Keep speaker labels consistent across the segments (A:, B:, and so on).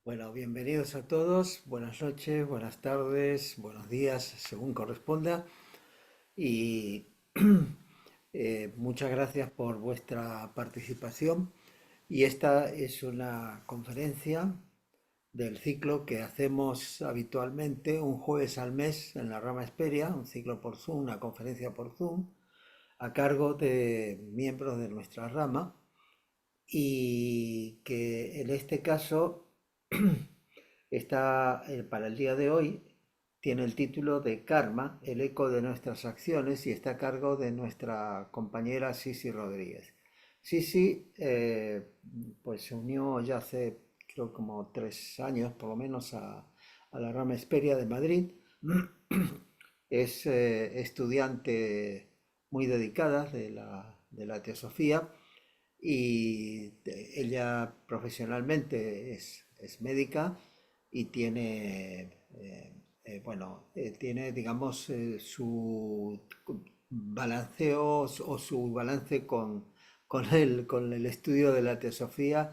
A: Bueno, bienvenidos a todos, buenas noches, buenas tardes, buenos días, según corresponda. Y muchas gracias por vuestra participación. Y esta es una conferencia del ciclo que hacemos habitualmente un jueves al mes en la rama Esperia, un ciclo por Zoom, una conferencia por Zoom, a cargo de miembros de nuestra rama y que en este caso está para el día de hoy, tiene el título de Karma, el eco de nuestras acciones y está a cargo de nuestra compañera Sisi Rodríguez. Sisi pues se unió ya hace creo como 3 años por lo menos a la rama Esperia de Madrid. Es estudiante muy dedicada de la teosofía y ella profesionalmente es médica y tiene, tiene, digamos, su balanceo o su balance con el estudio de la teosofía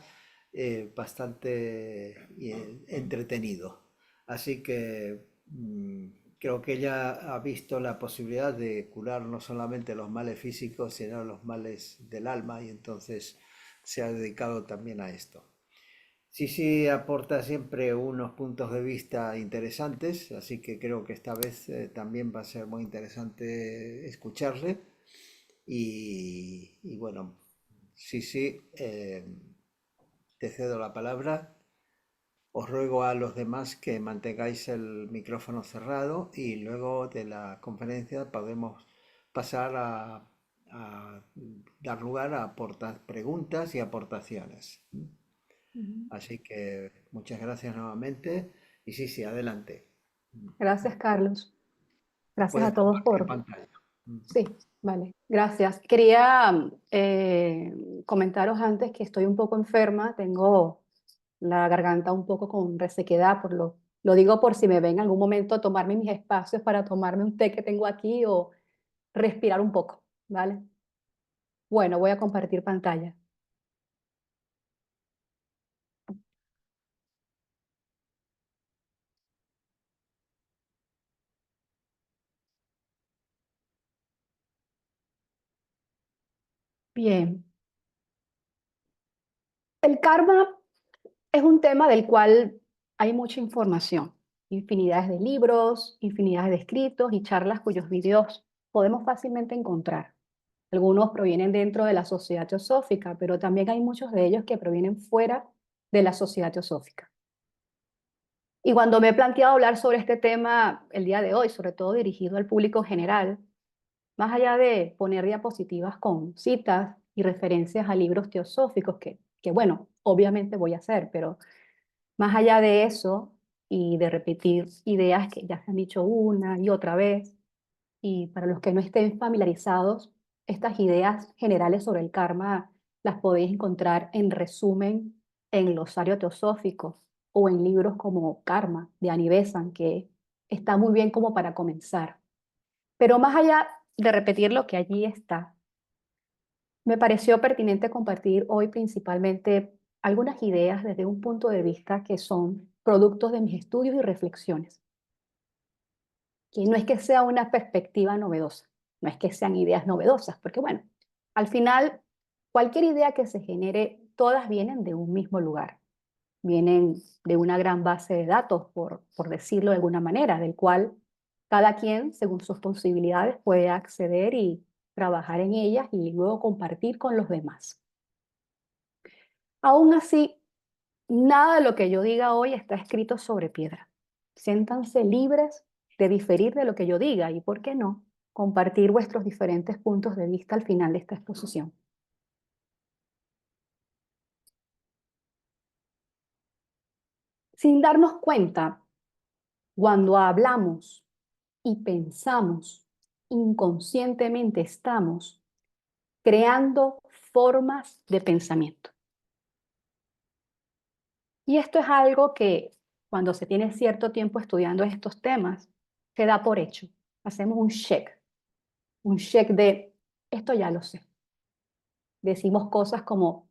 A: bastante entretenido. Así que creo que ella ha visto la posibilidad de curar no solamente los males físicos, sino los males del alma y entonces se ha dedicado también a esto. Sí, sí, aporta siempre unos puntos de vista interesantes, así que creo que esta vez también va a ser muy interesante escucharle. Y bueno, sí, sí, te cedo la palabra. Os ruego a los demás que mantengáis el micrófono cerrado y luego de la conferencia podemos pasar a dar lugar a preguntas y aportaciones.
B: Ujú.
A: Así que muchas gracias nuevamente y sí, sí, adelante.
B: Gracias, Carlos. Gracias a
A: Puedes
B: todos
A: compartir
B: por...
A: pantalla.
B: Sí, vale. Gracias. Quería comentaros antes que estoy un poco enferma, tengo la garganta un poco con resequedad, lo digo por si me ven en algún momento tomarme mis espacios para tomarme un té que tengo aquí o respirar un poco, ¿vale? Bueno, voy a compartir pantalla. Bien. El karma es un tema del cual hay mucha información, infinidades de libros, infinidades de escritos y charlas cuyos videos podemos fácilmente encontrar. Algunos provienen dentro de la sociedad teosófica, pero también hay muchos de ellos que provienen fuera de la sociedad teosófica. Y cuando me he planteado hablar sobre este tema el día de hoy, sobre todo dirigido al público general, más allá de poner diapositivas con citas y referencias a libros teosóficos, que bueno, obviamente voy a hacer, pero más allá de eso y de repetir ideas que ya se han dicho una y otra vez, y para los que no estén familiarizados, estas ideas generales sobre el karma las podéis encontrar en resumen en el glosario teosófico o en libros como Karma de Annie Besant, que está muy bien como para comenzar. Pero más allá de repetir lo que allí está, me pareció pertinente compartir hoy principalmente algunas ideas desde un punto de vista que son productos de mis estudios y reflexiones, que no es que sea una perspectiva novedosa, no es que sean ideas novedosas, porque bueno, al final cualquier idea que se genere, todas vienen de un mismo lugar, vienen de una gran base de datos, por decirlo de alguna manera, del cual cada quien, según sus posibilidades, puede acceder y trabajar en ellas y luego compartir con los demás. Aún así, nada de lo que yo diga hoy está escrito sobre piedra. Siéntanse libres de diferir de lo que yo diga y, ¿por qué no?, compartir vuestros diferentes puntos de vista al final de esta exposición. Sin darnos cuenta, cuando hablamos y pensamos, inconscientemente estamos creando formas de pensamiento. Y esto es algo que cuando se tiene cierto tiempo estudiando estos temas, se da por hecho. Hacemos un check de esto ya lo sé. Decimos cosas como,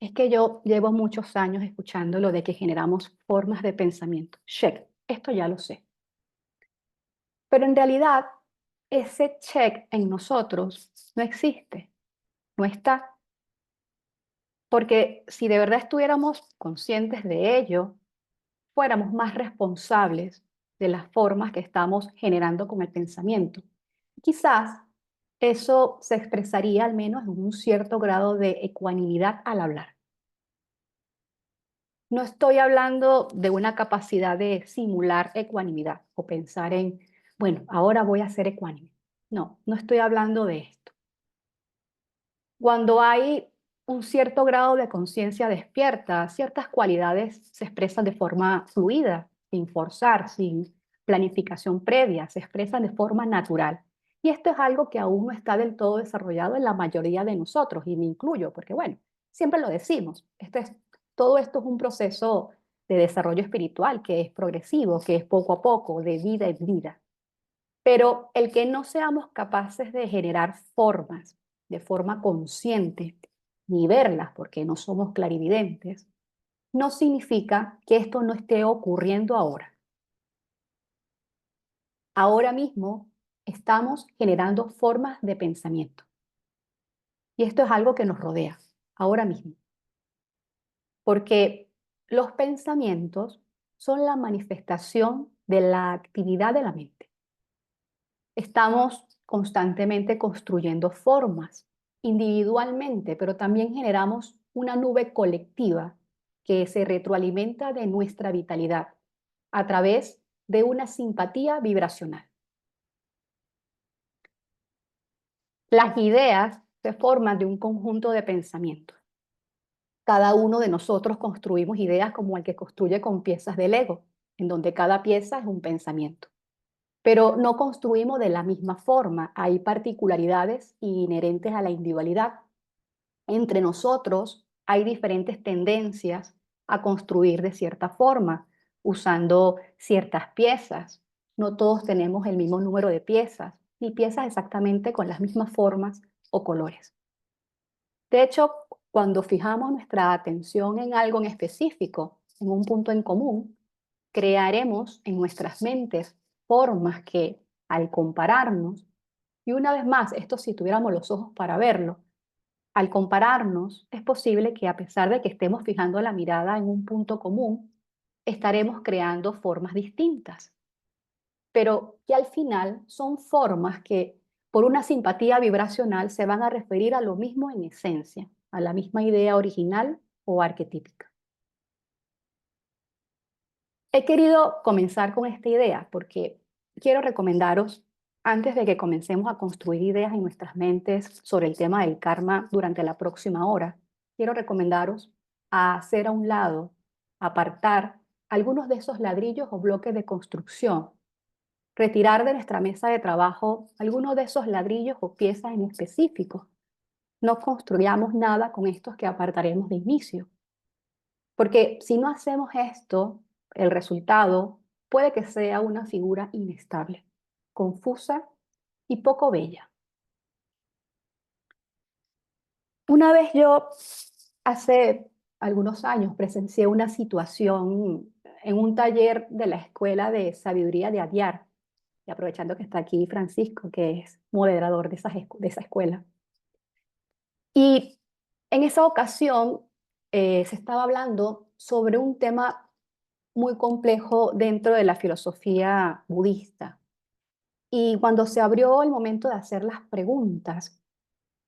B: es que yo llevo muchos años escuchando lo de que generamos formas de pensamiento. Check, esto ya lo sé. Pero en realidad, ese check en nosotros no existe, no está. Porque si de verdad estuviéramos conscientes de ello, fuéramos más responsables de las formas que estamos generando con el pensamiento. Quizás eso se expresaría al menos en un cierto grado de ecuanimidad al hablar. No estoy hablando de una capacidad de simular ecuanimidad o pensar en, bueno, ahora voy a ser ecuánime. No, no estoy hablando de esto. Cuando hay un cierto grado de conciencia despierta, ciertas cualidades se expresan de forma fluida, sin forzar, sin planificación previa, se expresan de forma natural. Y esto es algo que aún no está del todo desarrollado en la mayoría de nosotros, y me incluyo, porque bueno, siempre lo decimos, todo esto es un proceso de desarrollo espiritual que es progresivo, que es poco a poco, de vida en vida. Pero el que no seamos capaces de generar formas de forma consciente, ni verlas porque no somos clarividentes, no significa que esto no esté ocurriendo ahora. Ahora mismo estamos generando formas de pensamiento. Y esto es algo que nos rodea, ahora mismo. Porque los pensamientos son la manifestación de la actividad de la mente. Estamos constantemente construyendo formas individualmente, pero también generamos una nube colectiva que se retroalimenta de nuestra vitalidad a través de una simpatía vibracional. Las ideas se forman de un conjunto de pensamientos. Cada uno de nosotros construimos ideas como el que construye con piezas de Lego, en donde cada pieza es un pensamiento. Pero no construimos de la misma forma. Hay particularidades inherentes a la individualidad. Entre nosotros hay diferentes tendencias a construir de cierta forma, usando ciertas piezas. No todos tenemos el mismo número de piezas, ni piezas exactamente con las mismas formas o colores. De hecho, cuando fijamos nuestra atención en algo en específico, en un punto en común, crearemos en nuestras mentes formas que, al compararnos, y una vez más, esto si tuviéramos los ojos para verlo, al compararnos, es posible que a pesar de que estemos fijando la mirada en un punto común, estaremos creando formas distintas, pero que al final son formas que por una simpatía vibracional se van a referir a lo mismo en esencia, a la misma idea original o arquetípica. He querido comenzar con esta idea porque quiero recomendaros, antes de que comencemos a construir ideas en nuestras mentes sobre el tema del karma durante la próxima hora, quiero recomendaros a hacer a un lado, apartar algunos de esos ladrillos o bloques de construcción, retirar de nuestra mesa de trabajo algunos de esos ladrillos o piezas en específico. No construyamos nada con estos que apartaremos de inicio. Porque si no hacemos esto, el resultado puede que sea una figura inestable, confusa y poco bella. Una vez yo, hace algunos años, presencié una situación en un taller de la Escuela de Sabiduría de Adyar, y aprovechando que está aquí Francisco, que es moderador de esa escuela. Y en esa ocasión se estaba hablando sobre un tema muy complejo dentro de la filosofía budista. Y cuando se abrió el momento de hacer las preguntas,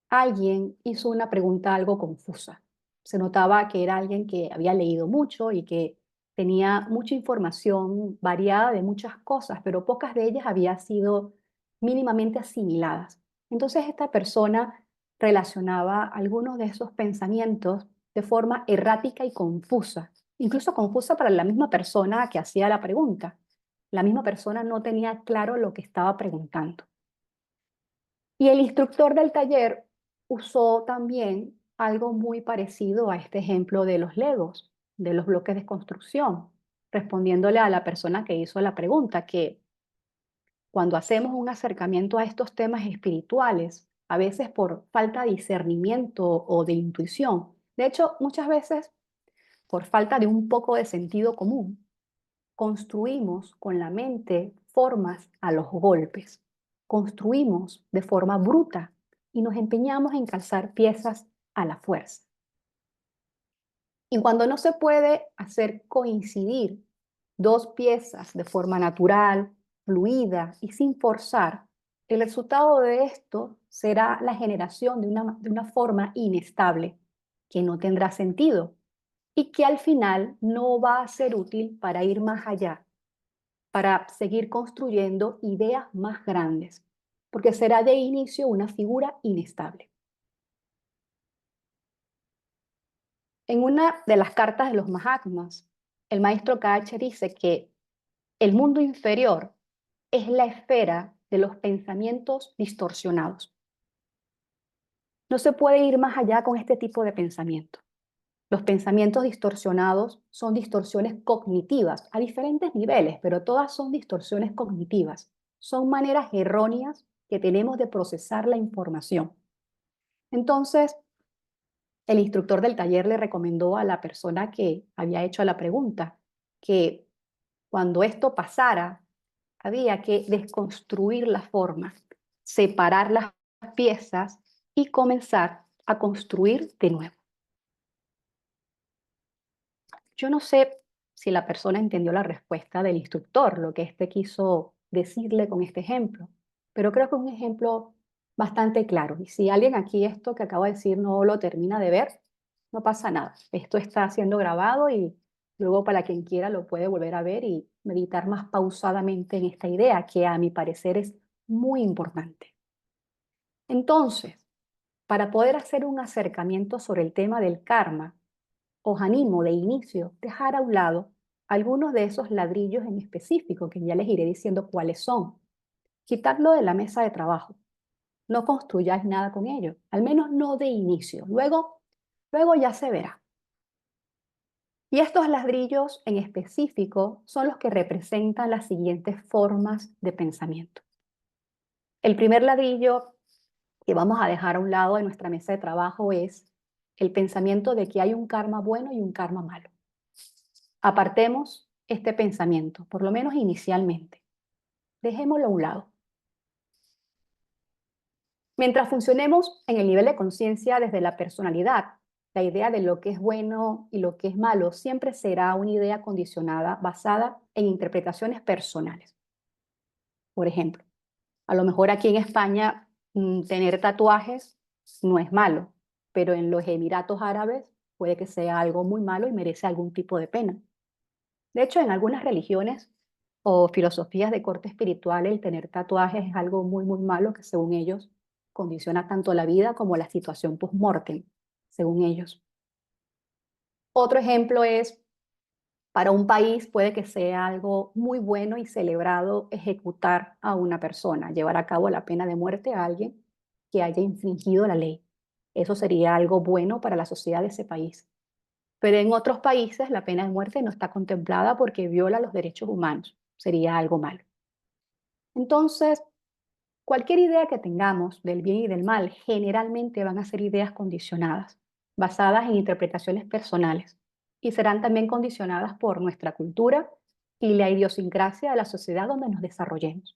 B: alguien hizo una pregunta algo confusa. Se notaba que era alguien que había leído mucho y que tenía mucha información variada de muchas cosas, pero pocas de ellas habían sido mínimamente asimiladas. Entonces esta persona relacionaba algunos de esos pensamientos de forma errática y confusa, incluso confusa para la misma persona que hacía la pregunta. La misma persona no tenía claro lo que estaba preguntando. Y el instructor del taller usó también algo muy parecido a este ejemplo de los Legos, de los bloques de construcción, respondiéndole a la persona que hizo la pregunta que cuando hacemos un acercamiento a estos temas espirituales, a veces por falta de discernimiento o de intuición, De hecho, muchas veces, por falta de un poco de sentido común, construimos con la mente formas a los golpes, construimos de forma bruta y nos empeñamos en calzar piezas a la fuerza. Y cuando no se puede hacer coincidir dos piezas de forma natural, fluida y sin forzar, el resultado de esto será la generación de una forma inestable, que no tendrá sentido y que al final no va a ser útil para ir más allá, para seguir construyendo ideas más grandes, porque será de inicio una figura inestable. En una de las cartas de los Mahatmas, el maestro KH dice que el mundo inferior es la esfera de los pensamientos distorsionados. No se puede ir más allá con este tipo de pensamiento. Los pensamientos distorsionados son distorsiones cognitivas a diferentes niveles, pero todas son distorsiones cognitivas. Son maneras erróneas que tenemos de procesar la información. Entonces, el instructor del taller le recomendó a la persona que había hecho la pregunta que cuando esto pasara, había que desconstruir la forma, separar las piezas y comenzar a construir de nuevo. Yo no sé si la persona entendió la respuesta del instructor, lo que éste quiso decirle con este ejemplo, pero creo que es un ejemplo bastante claro. Y si alguien aquí esto que acabo de decir no lo termina de ver, no pasa nada. Esto está siendo grabado y luego para quien quiera lo puede volver a ver y meditar más pausadamente en esta idea que a mi parecer es muy importante. Entonces, para poder hacer un acercamiento sobre el tema del karma, os animo de inicio dejar a un lado algunos de esos ladrillos en específico, que ya les iré diciendo cuáles son. Quitarlo de la mesa de trabajo. No construyáis nada con ello, al menos no de inicio. Luego ya se verá. Y estos ladrillos en específico son los que representan las siguientes formas de pensamiento. El primer ladrillo que vamos a dejar a un lado de nuestra mesa de trabajo es el pensamiento de que hay un karma bueno y un karma malo. Apartemos este pensamiento, por lo menos inicialmente. Dejémoslo a un lado. Mientras funcionemos en el nivel de conciencia desde la personalidad, la idea de lo que es bueno y lo que es malo siempre será una idea condicionada basada en interpretaciones personales. Por ejemplo, a lo mejor aquí en España tener tatuajes no es malo, pero en los Emiratos Árabes puede que sea algo muy malo y merece algún tipo de pena. De hecho, en algunas religiones o filosofías de corte espiritual, el tener tatuajes es algo muy, muy malo que según ellos condiciona tanto la vida como la situación post-mortem, según ellos. Otro ejemplo es, para un país puede que sea algo muy bueno y celebrado ejecutar a una persona, llevar a cabo la pena de muerte a alguien que haya infringido la ley. Eso sería algo bueno para la sociedad de ese país. Pero en otros países la pena de muerte no está contemplada porque viola los derechos humanos. Sería algo malo. Entonces, cualquier idea que tengamos del bien y del mal generalmente van a ser ideas condicionadas, basadas en interpretaciones personales, y serán también condicionadas por nuestra cultura y la idiosincrasia de la sociedad donde nos desarrollemos.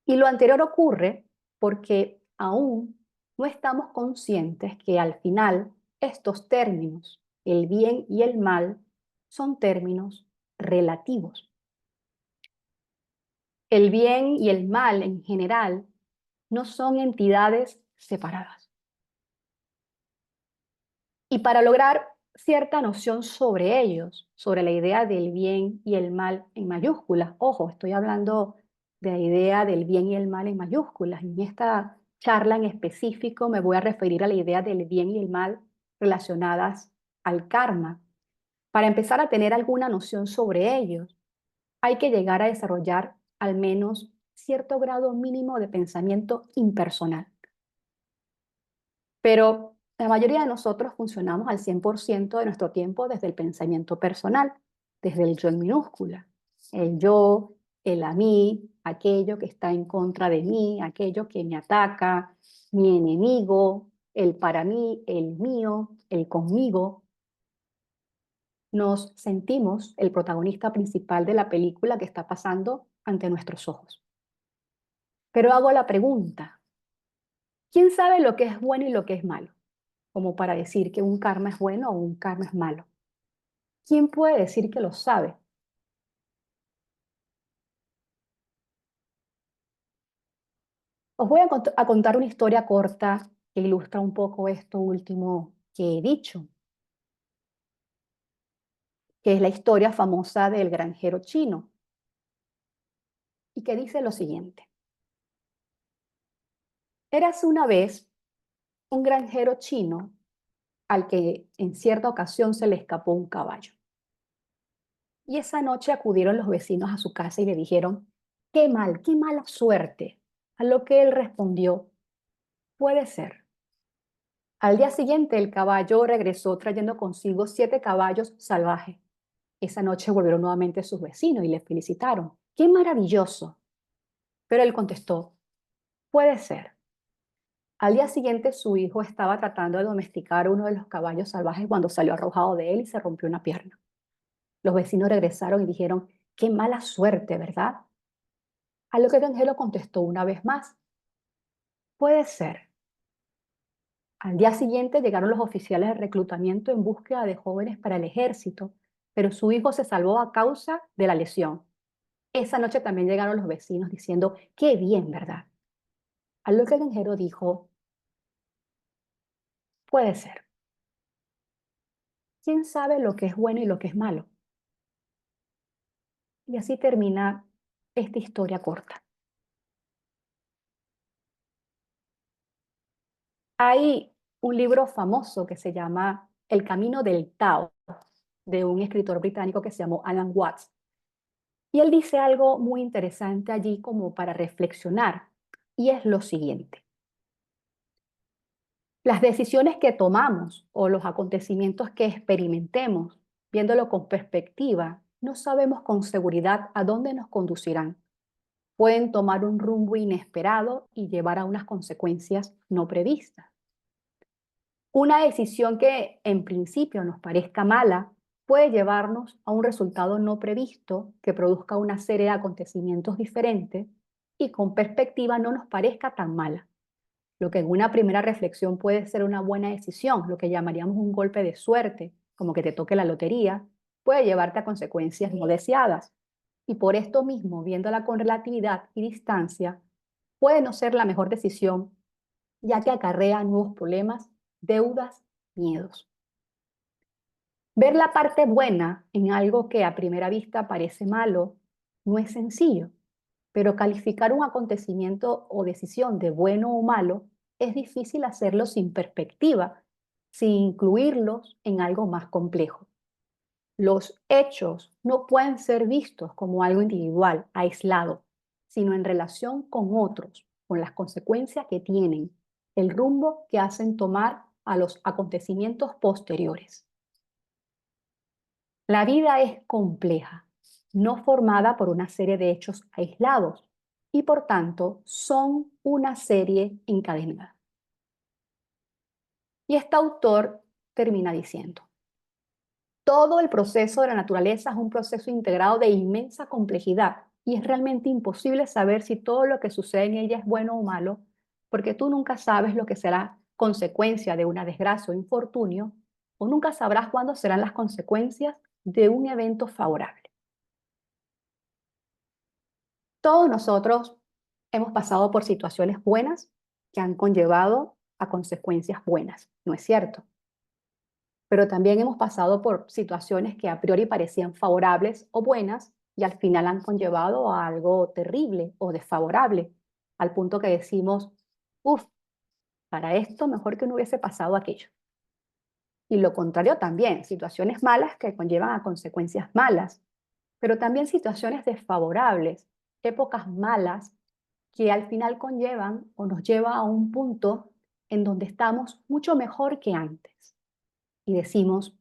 B: Y lo anterior ocurre porque aún no estamos conscientes que al final estos términos, el bien y el mal, son términos relativos. El bien y el mal en general no son entidades separadas. Y para lograr cierta noción sobre ellos, sobre la idea del bien y el mal en mayúsculas, ojo, estoy hablando de la idea del bien y el mal en mayúsculas. En esta charla en específico me voy a referir a la idea del bien y el mal relacionadas al karma. Para empezar a tener alguna noción sobre ellos, hay que llegar a desarrollar al menos cierto grado mínimo de pensamiento impersonal. Pero la mayoría de nosotros funcionamos al 100% de nuestro tiempo desde el pensamiento personal, desde el yo en minúscula. El yo, el a mí, aquello que está en contra de mí, aquello que me ataca, mi enemigo. el para mí, el mío, el conmigo, nos sentimos el protagonista principal de la película que está pasando ante nuestros ojos. Pero hago la pregunta, ¿quién sabe lo que es bueno y lo que es malo? Como para decir que un karma es bueno o un karma es malo. ¿Quién puede decir que lo sabe? Os voy a contar una historia corta que ilustra un poco esto último que he dicho, que es la historia famosa del granjero chino y que dice lo siguiente. Érase una vez un granjero chino al que en cierta ocasión se le escapó un caballo. Y esa noche acudieron los vecinos a su casa y le dijeron, qué mal, qué mala suerte. A lo que él respondió, puede ser. Al día siguiente el caballo regresó trayendo consigo 7 caballos salvajes. Esa noche volvieron nuevamente sus vecinos y le felicitaron. ¡Qué maravilloso! Pero él contestó, puede ser. Al día siguiente su hijo estaba tratando de domesticar uno de los caballos salvajes cuando salió arrojado de él y se rompió una pierna. Los vecinos regresaron y dijeron, qué mala suerte, ¿verdad? A lo que el granjero contestó una vez más, puede ser. Al día siguiente llegaron los oficiales de reclutamiento en búsqueda de jóvenes para el ejército, pero su hijo se salvó a causa de la lesión. Esa noche también llegaron los vecinos diciendo, qué bien, ¿verdad? A lo que el granjero dijo, puede ser. ¿Quién sabe lo que es bueno y lo que es malo? Y así termina esta historia corta. Hay un libro famoso que se llama El Camino del Tao, de un escritor británico que se llamó Alan Watts. Y él dice algo muy interesante allí como para reflexionar, y es lo siguiente. Las decisiones que tomamos o los acontecimientos que experimentemos, viéndolo con perspectiva, no sabemos con seguridad a dónde nos conducirán. Pueden tomar un rumbo inesperado y llevar a unas consecuencias no previstas. Una decisión que en principio nos parezca mala puede llevarnos a un resultado no previsto que produzca una serie de acontecimientos diferentes y con perspectiva no nos parezca tan mala. Lo que en una primera reflexión puede ser una buena decisión, lo que llamaríamos un golpe de suerte, como que te toque la lotería, puede llevarte a consecuencias no deseadas. Y por esto mismo, viéndola con relatividad y distancia, puede no ser la mejor decisión, ya que acarrea nuevos problemas, deudas, miedos. Ver la parte buena en algo que a primera vista parece malo no es sencillo, pero calificar un acontecimiento o decisión de bueno o malo es difícil hacerlo sin perspectiva, sin incluirlos en algo más complejo. Los hechos no pueden ser vistos como algo individual, aislado, sino en relación con otros, con las consecuencias que tienen, el rumbo que hacen tomar a los acontecimientos posteriores. La vida es compleja, no formada por una serie de hechos aislados y por tanto son una serie encadenada. Y este autor termina diciendo, todo el proceso de la naturaleza es un proceso integrado de inmensa complejidad y es realmente imposible saber si todo lo que sucede en ella es bueno o malo, porque tú nunca sabes lo que será consecuencia de una desgracia o infortunio, o nunca sabrás cuándo serán las consecuencias de un evento favorable. Todos nosotros hemos pasado por situaciones buenas que han conllevado a consecuencias buenas, ¿no es cierto? Pero también hemos pasado por situaciones que a priori parecían favorables o buenas y al final han conllevado a algo terrible o desfavorable, al punto que decimos, uff, para esto mejor que no hubiese pasado aquello. Y lo contrario también, situaciones malas que conllevan a consecuencias malas, pero también situaciones desfavorables, épocas malas que al final conllevan o nos lleva a un punto en donde estamos mucho mejor que antes. Y decimos,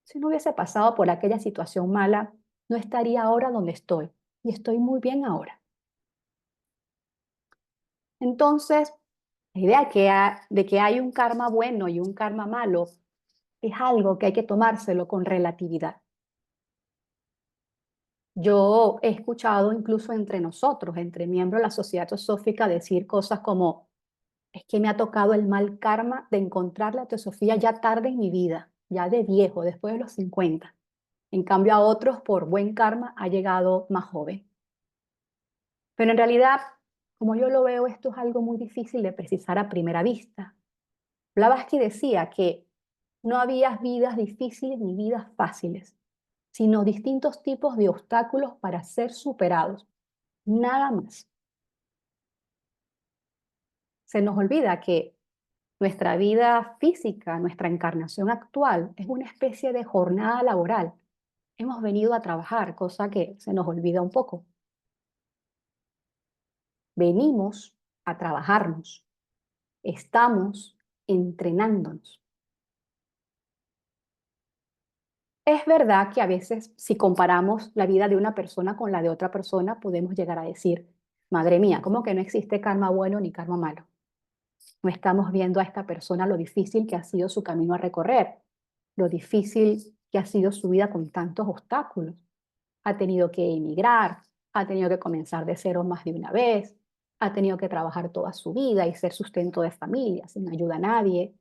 B: si no hubiese pasado por aquella situación mala, no estaría ahora donde estoy. Y estoy muy bien ahora. Entonces, La idea de que hay un karma bueno y un karma malo es algo que hay que tomárselo con relatividad. Yo he escuchado incluso entre nosotros, entre miembros de la Sociedad Teosófica, decir cosas como, es que me ha tocado el mal karma de encontrar la teosofía ya tarde en mi vida, ya de viejo, después de los 50. En cambio a otros, por buen karma, ha llegado más joven. Pero en realidad, como yo lo veo, esto es algo muy difícil de precisar a primera vista. Blavatsky decía que no había vidas difíciles ni vidas fáciles, sino distintos tipos de obstáculos para ser superados. Nada más. Se nos olvida que nuestra vida física, nuestra encarnación actual, es una especie de jornada laboral. Hemos venido a trabajar, cosa que se nos olvida un poco. Venimos a trabajarnos. Estamos entrenándonos. Es verdad que a veces, si comparamos la vida de una persona con la de otra persona, podemos llegar a decir, madre mía, ¿cómo que no existe karma bueno ni karma malo? No estamos viendo a esta persona lo difícil que ha sido su camino a recorrer, lo difícil que ha sido su vida con tantos obstáculos. Ha tenido que emigrar, ha tenido que comenzar de cero más de una vez, ha tenido que trabajar toda su vida y ser sustento de familia sin ayuda a nadie,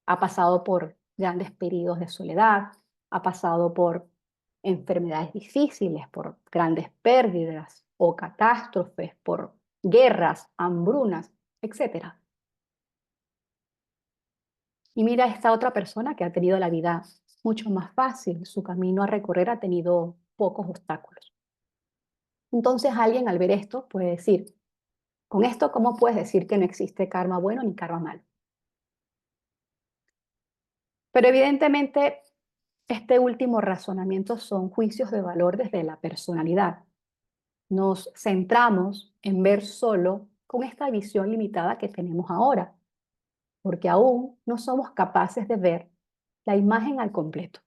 B: ha pasado por grandes periodos de soledad, ha pasado por enfermedades difíciles, por grandes pérdidas o catástrofes, por guerras, hambrunas, etcétera. Y mira esta otra persona que ha tenido la vida mucho más fácil, su camino a recorrer ha tenido pocos obstáculos. Entonces alguien al ver esto puede decir, con esto, ¿cómo puedes decir que no existe karma bueno ni karma malo? Pero evidentemente este último razonamiento son juicios de valor desde la personalidad. Nos centramos en ver solo con esta visión limitada que tenemos ahora, porque aún no somos capaces de ver la imagen al completo.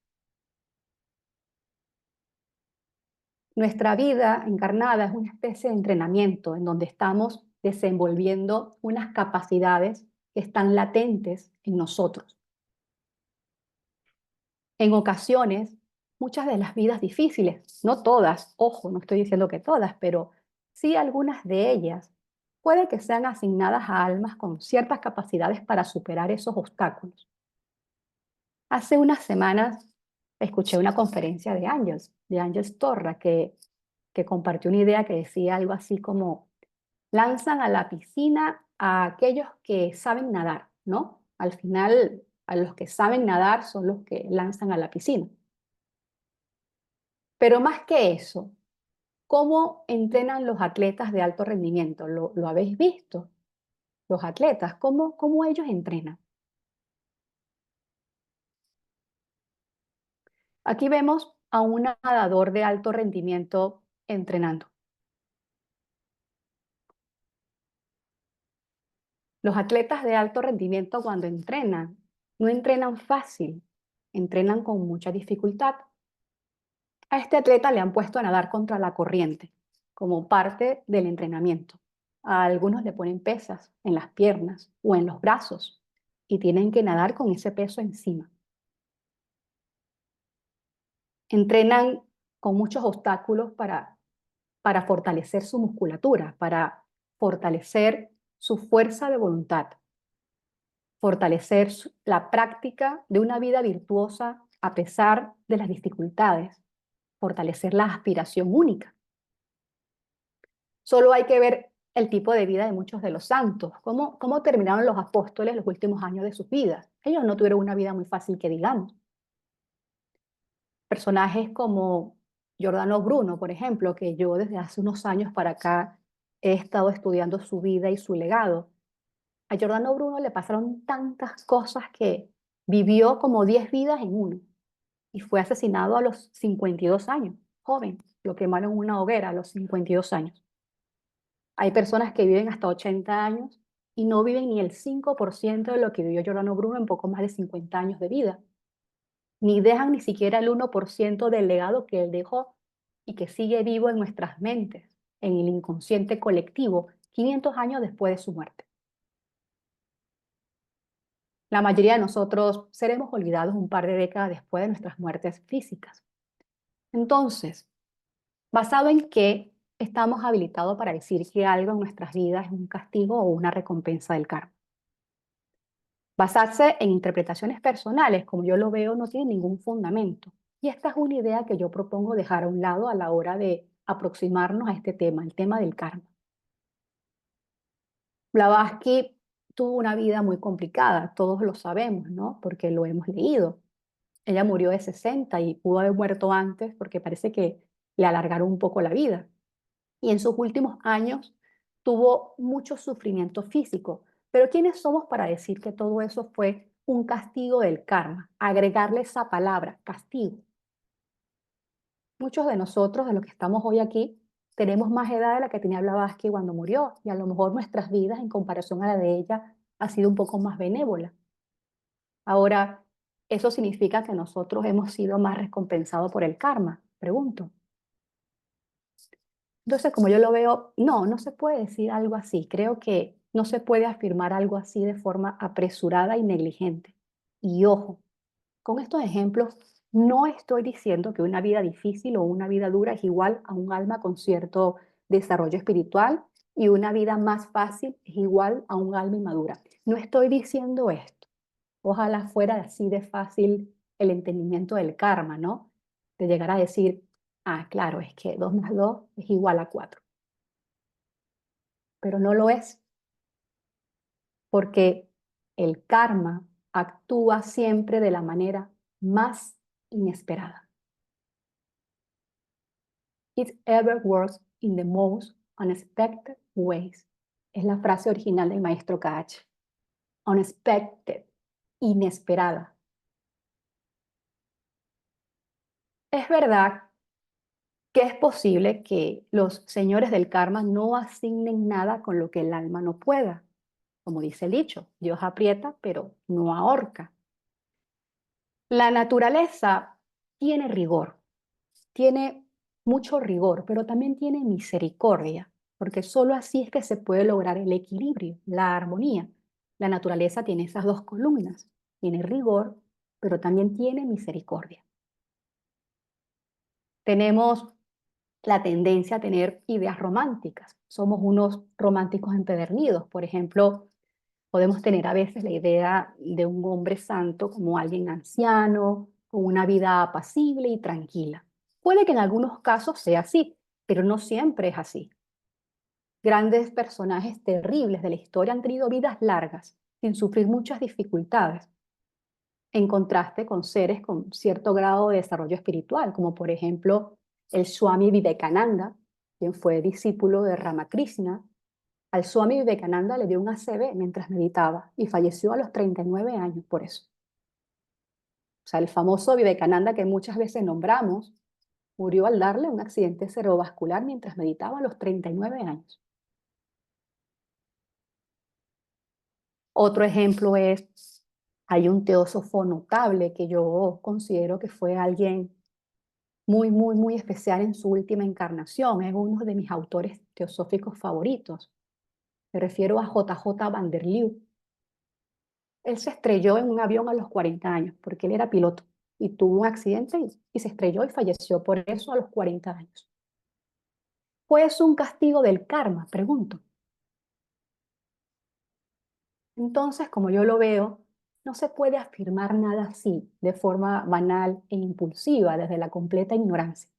B: Nuestra vida encarnada es una especie de entrenamiento en donde estamos desenvolviendo unas capacidades que están latentes en nosotros. En ocasiones, muchas de las vidas difíciles, no todas, ojo, no estoy diciendo que todas, pero sí algunas de ellas, puede que sean asignadas a almas con ciertas capacidades para superar esos obstáculos. Hace unas semanas escuché una conferencia de Ángels Torra, que compartió una idea que decía algo así como, lanzan a la piscina a aquellos que saben nadar, ¿no? Al final, a los que saben nadar son los que lanzan a la piscina. Pero más que eso, ¿cómo entrenan los atletas de alto rendimiento? ¿Lo habéis visto? Los atletas, ¿cómo ellos entrenan? Aquí vemos a un nadador de alto rendimiento entrenando. Los atletas de alto rendimiento cuando entrenan, no entrenan fácil, entrenan con mucha dificultad. A este atleta le han puesto a nadar contra la corriente como parte del entrenamiento. A algunos le ponen pesas en las piernas o en los brazos y tienen que nadar con ese peso encima. Entrenan con muchos obstáculos para fortalecer su musculatura, para fortalecer su fuerza de voluntad, fortalecer la práctica de una vida virtuosa a pesar de las dificultades, fortalecer la aspiración única. Solo hay que ver el tipo de vida de muchos de los santos, cómo terminaron los apóstoles los últimos años de sus vidas. Ellos no tuvieron una vida muy fácil que digamos. Personajes como Giordano Bruno, por ejemplo, que yo desde hace unos años para acá he estado estudiando su vida y su legado. A Giordano Bruno le pasaron tantas cosas que vivió como 10 vidas en uno y fue asesinado a los 52 años, joven, lo quemaron en una hoguera a los 52 años. Hay personas que viven hasta 80 años y no viven ni el 5% de lo que vivió Giordano Bruno en poco más de 50 años de vida, ni dejan ni siquiera el 1% del legado que él dejó y que sigue vivo en nuestras mentes, en el inconsciente colectivo, 500 años después de su muerte. La mayoría de nosotros seremos olvidados un par de décadas después de nuestras muertes físicas. Entonces, ¿basado en qué estamos habilitados para decir que algo en nuestras vidas es un castigo o una recompensa del karma? Basarse en interpretaciones personales, como yo lo veo, no tiene ningún fundamento. Y esta es una idea que yo propongo dejar a un lado a la hora de aproximarnos a este tema, el tema del karma. Blavatsky tuvo una vida muy complicada, todos lo sabemos, ¿no? Porque lo hemos leído. Ella murió de 60 y pudo haber muerto antes porque parece que le alargaron un poco la vida. Y en sus últimos años tuvo mucho sufrimiento físico. Pero ¿quiénes somos para decir que todo eso fue un castigo del karma? Agregarle esa palabra, castigo. Muchos de nosotros, de los que estamos hoy aquí, tenemos más edad de la que tenía Blavatsky cuando murió y a lo mejor nuestras vidas en comparación a la de ella ha sido un poco más benévola. Ahora, ¿eso significa que nosotros hemos sido más recompensados por el karma? Pregunto. Entonces, como yo lo veo, no, no se puede decir algo así. Creo que no se puede afirmar algo así de forma apresurada y negligente. Y ojo, con estos ejemplos no estoy diciendo que una vida difícil o una vida dura es igual a un alma con cierto desarrollo espiritual y una vida más fácil es igual a un alma inmadura. No estoy diciendo esto. Ojalá fuera así de fácil el entendimiento del karma, ¿no? De llegar a decir, ah, claro, es que 2 más 2 es igual a 4. Pero no lo es, porque el karma actúa siempre de la manera más inesperada. It ever works in the most unexpected ways. Es la frase original del maestro Kach. Unexpected, inesperada. Es verdad que es posible que los señores del karma no asignen nada con lo que el alma no pueda. Como dice el dicho, Dios aprieta, pero no ahorca. La naturaleza tiene rigor, tiene mucho rigor, pero también tiene misericordia, porque solo así es que se puede lograr el equilibrio, la armonía. La naturaleza tiene esas dos columnas, tiene rigor, pero también tiene misericordia. Tenemos la tendencia a tener ideas románticas. Somos unos románticos empedernidos. Por ejemplo, podemos tener a veces la idea de un hombre santo como alguien anciano, con una vida apacible y tranquila. Puede que en algunos casos sea así, pero no siempre es así. Grandes personajes terribles de la historia han tenido vidas largas, sin sufrir muchas dificultades, en contraste con seres con cierto grado de desarrollo espiritual, como por ejemplo el Swami Vivekananda, quien fue discípulo de Ramakrishna. Al Swami Vivekananda le dio un ACV mientras meditaba y falleció a los 39 años por eso. O sea, el famoso Vivekananda que muchas veces nombramos murió al darle un accidente cerebrovascular mientras meditaba a los 39 años. Otro ejemplo es, hay un teósofo notable que yo considero que fue alguien muy, muy, muy especial en su última encarnación. Es uno de mis autores teosóficos favoritos. Me refiero a JJ Vanderleeuw. Él se estrelló en un avión a los 40 años porque él era piloto y tuvo un accidente y se estrelló y falleció por eso a los 40 años. ¿Fue eso un castigo del karma? Pregunto. Entonces, como yo lo veo, no se puede afirmar nada así de forma banal e impulsiva desde la completa ignorancia.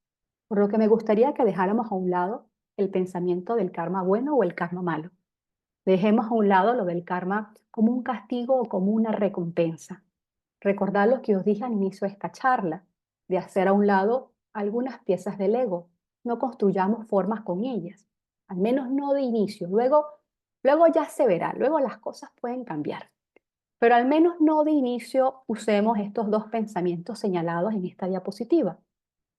B: Por lo que me gustaría que dejáramos a un lado el pensamiento del karma bueno o el karma malo. Dejemos a un lado lo del karma como un castigo o como una recompensa. Recordad lo que os dije al inicio de esta charla, de hacer a un lado algunas piezas del ego. No construyamos formas con ellas, al menos no de inicio. Luego ya se verá, luego las cosas pueden cambiar. Pero al menos no de inicio usemos estos dos pensamientos señalados en esta diapositiva.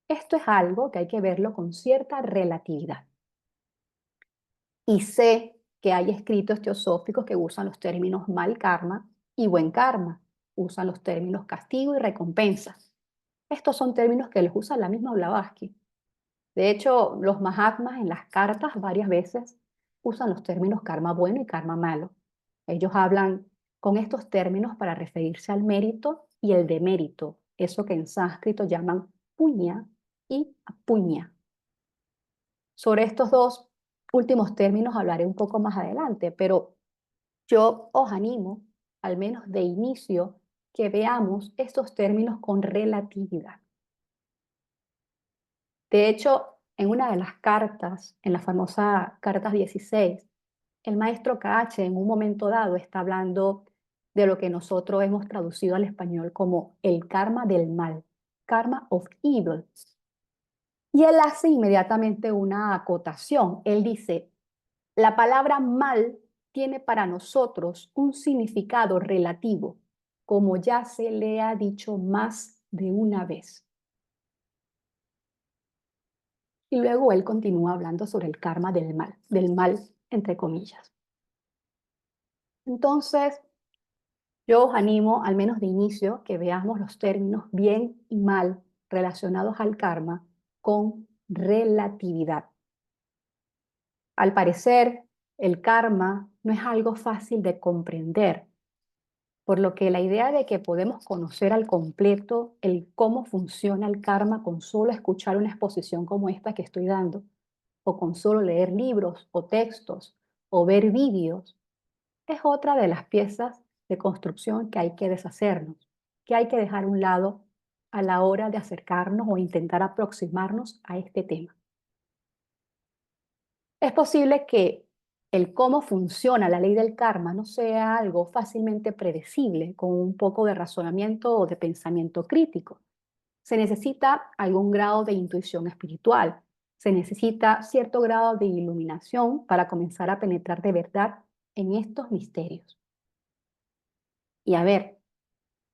B: Esto es algo que hay que verlo con cierta relatividad. Y sé que hay escritos teosóficos que usan los términos mal karma y buen karma, usan los términos castigo y recompensa. Estos son términos que los usa la misma Blavatsky. De hecho, los Mahatmas en las cartas varias veces usan los términos karma bueno y karma malo. Ellos hablan con estos términos para referirse al mérito y el demérito, eso que en sánscrito llaman puña y apuña. Sobre estos dos últimos términos hablaré un poco más adelante, pero yo os animo, al menos de inicio, que veamos estos términos con relatividad. De hecho, en una de las cartas, en la famosa carta 16, el maestro KH en un momento dado está hablando de lo que nosotros hemos traducido al español como el karma del mal, karma of evil. Y él hace inmediatamente una acotación. Él dice, la palabra mal tiene para nosotros un significado relativo, como ya se le ha dicho más de una vez. Y luego él continúa hablando sobre el karma del mal entre comillas. Entonces, yo os animo, al menos de inicio, que veamos los términos bien y mal relacionados al karma con relatividad. Al parecer, el karma no es algo fácil de comprender, por lo que la idea de que podemos conocer al completo el cómo funciona el karma con solo escuchar una exposición como esta que estoy dando, o con solo leer libros o textos o ver vídeos, es otra de las piezas de construcción que hay que deshacernos, que hay que dejar a un lado a la hora de acercarnos o intentar aproximarnos a este tema. Es posible que el cómo funciona la ley del karma no sea algo fácilmente predecible con un poco de razonamiento o de pensamiento crítico. Se necesita algún grado de intuición espiritual, se necesita cierto grado de iluminación para comenzar a penetrar de verdad en estos misterios. Y a ver,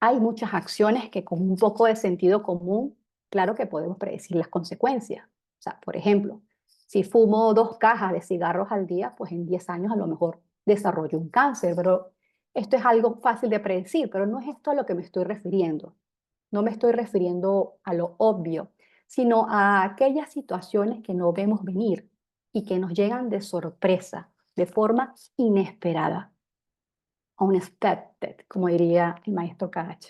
B: hay muchas acciones que con un poco de sentido común, claro que podemos predecir las consecuencias. O sea, por ejemplo, si fumo 2 cajas de cigarros al día, pues en 10 años a lo mejor desarrollo un cáncer, pero esto es algo fácil de predecir, pero no es esto a lo que me estoy refiriendo. No me estoy refiriendo a lo obvio, sino a aquellas situaciones que no vemos venir y que nos llegan de sorpresa, de forma inesperada, unexpected, como diría el maestro Kach.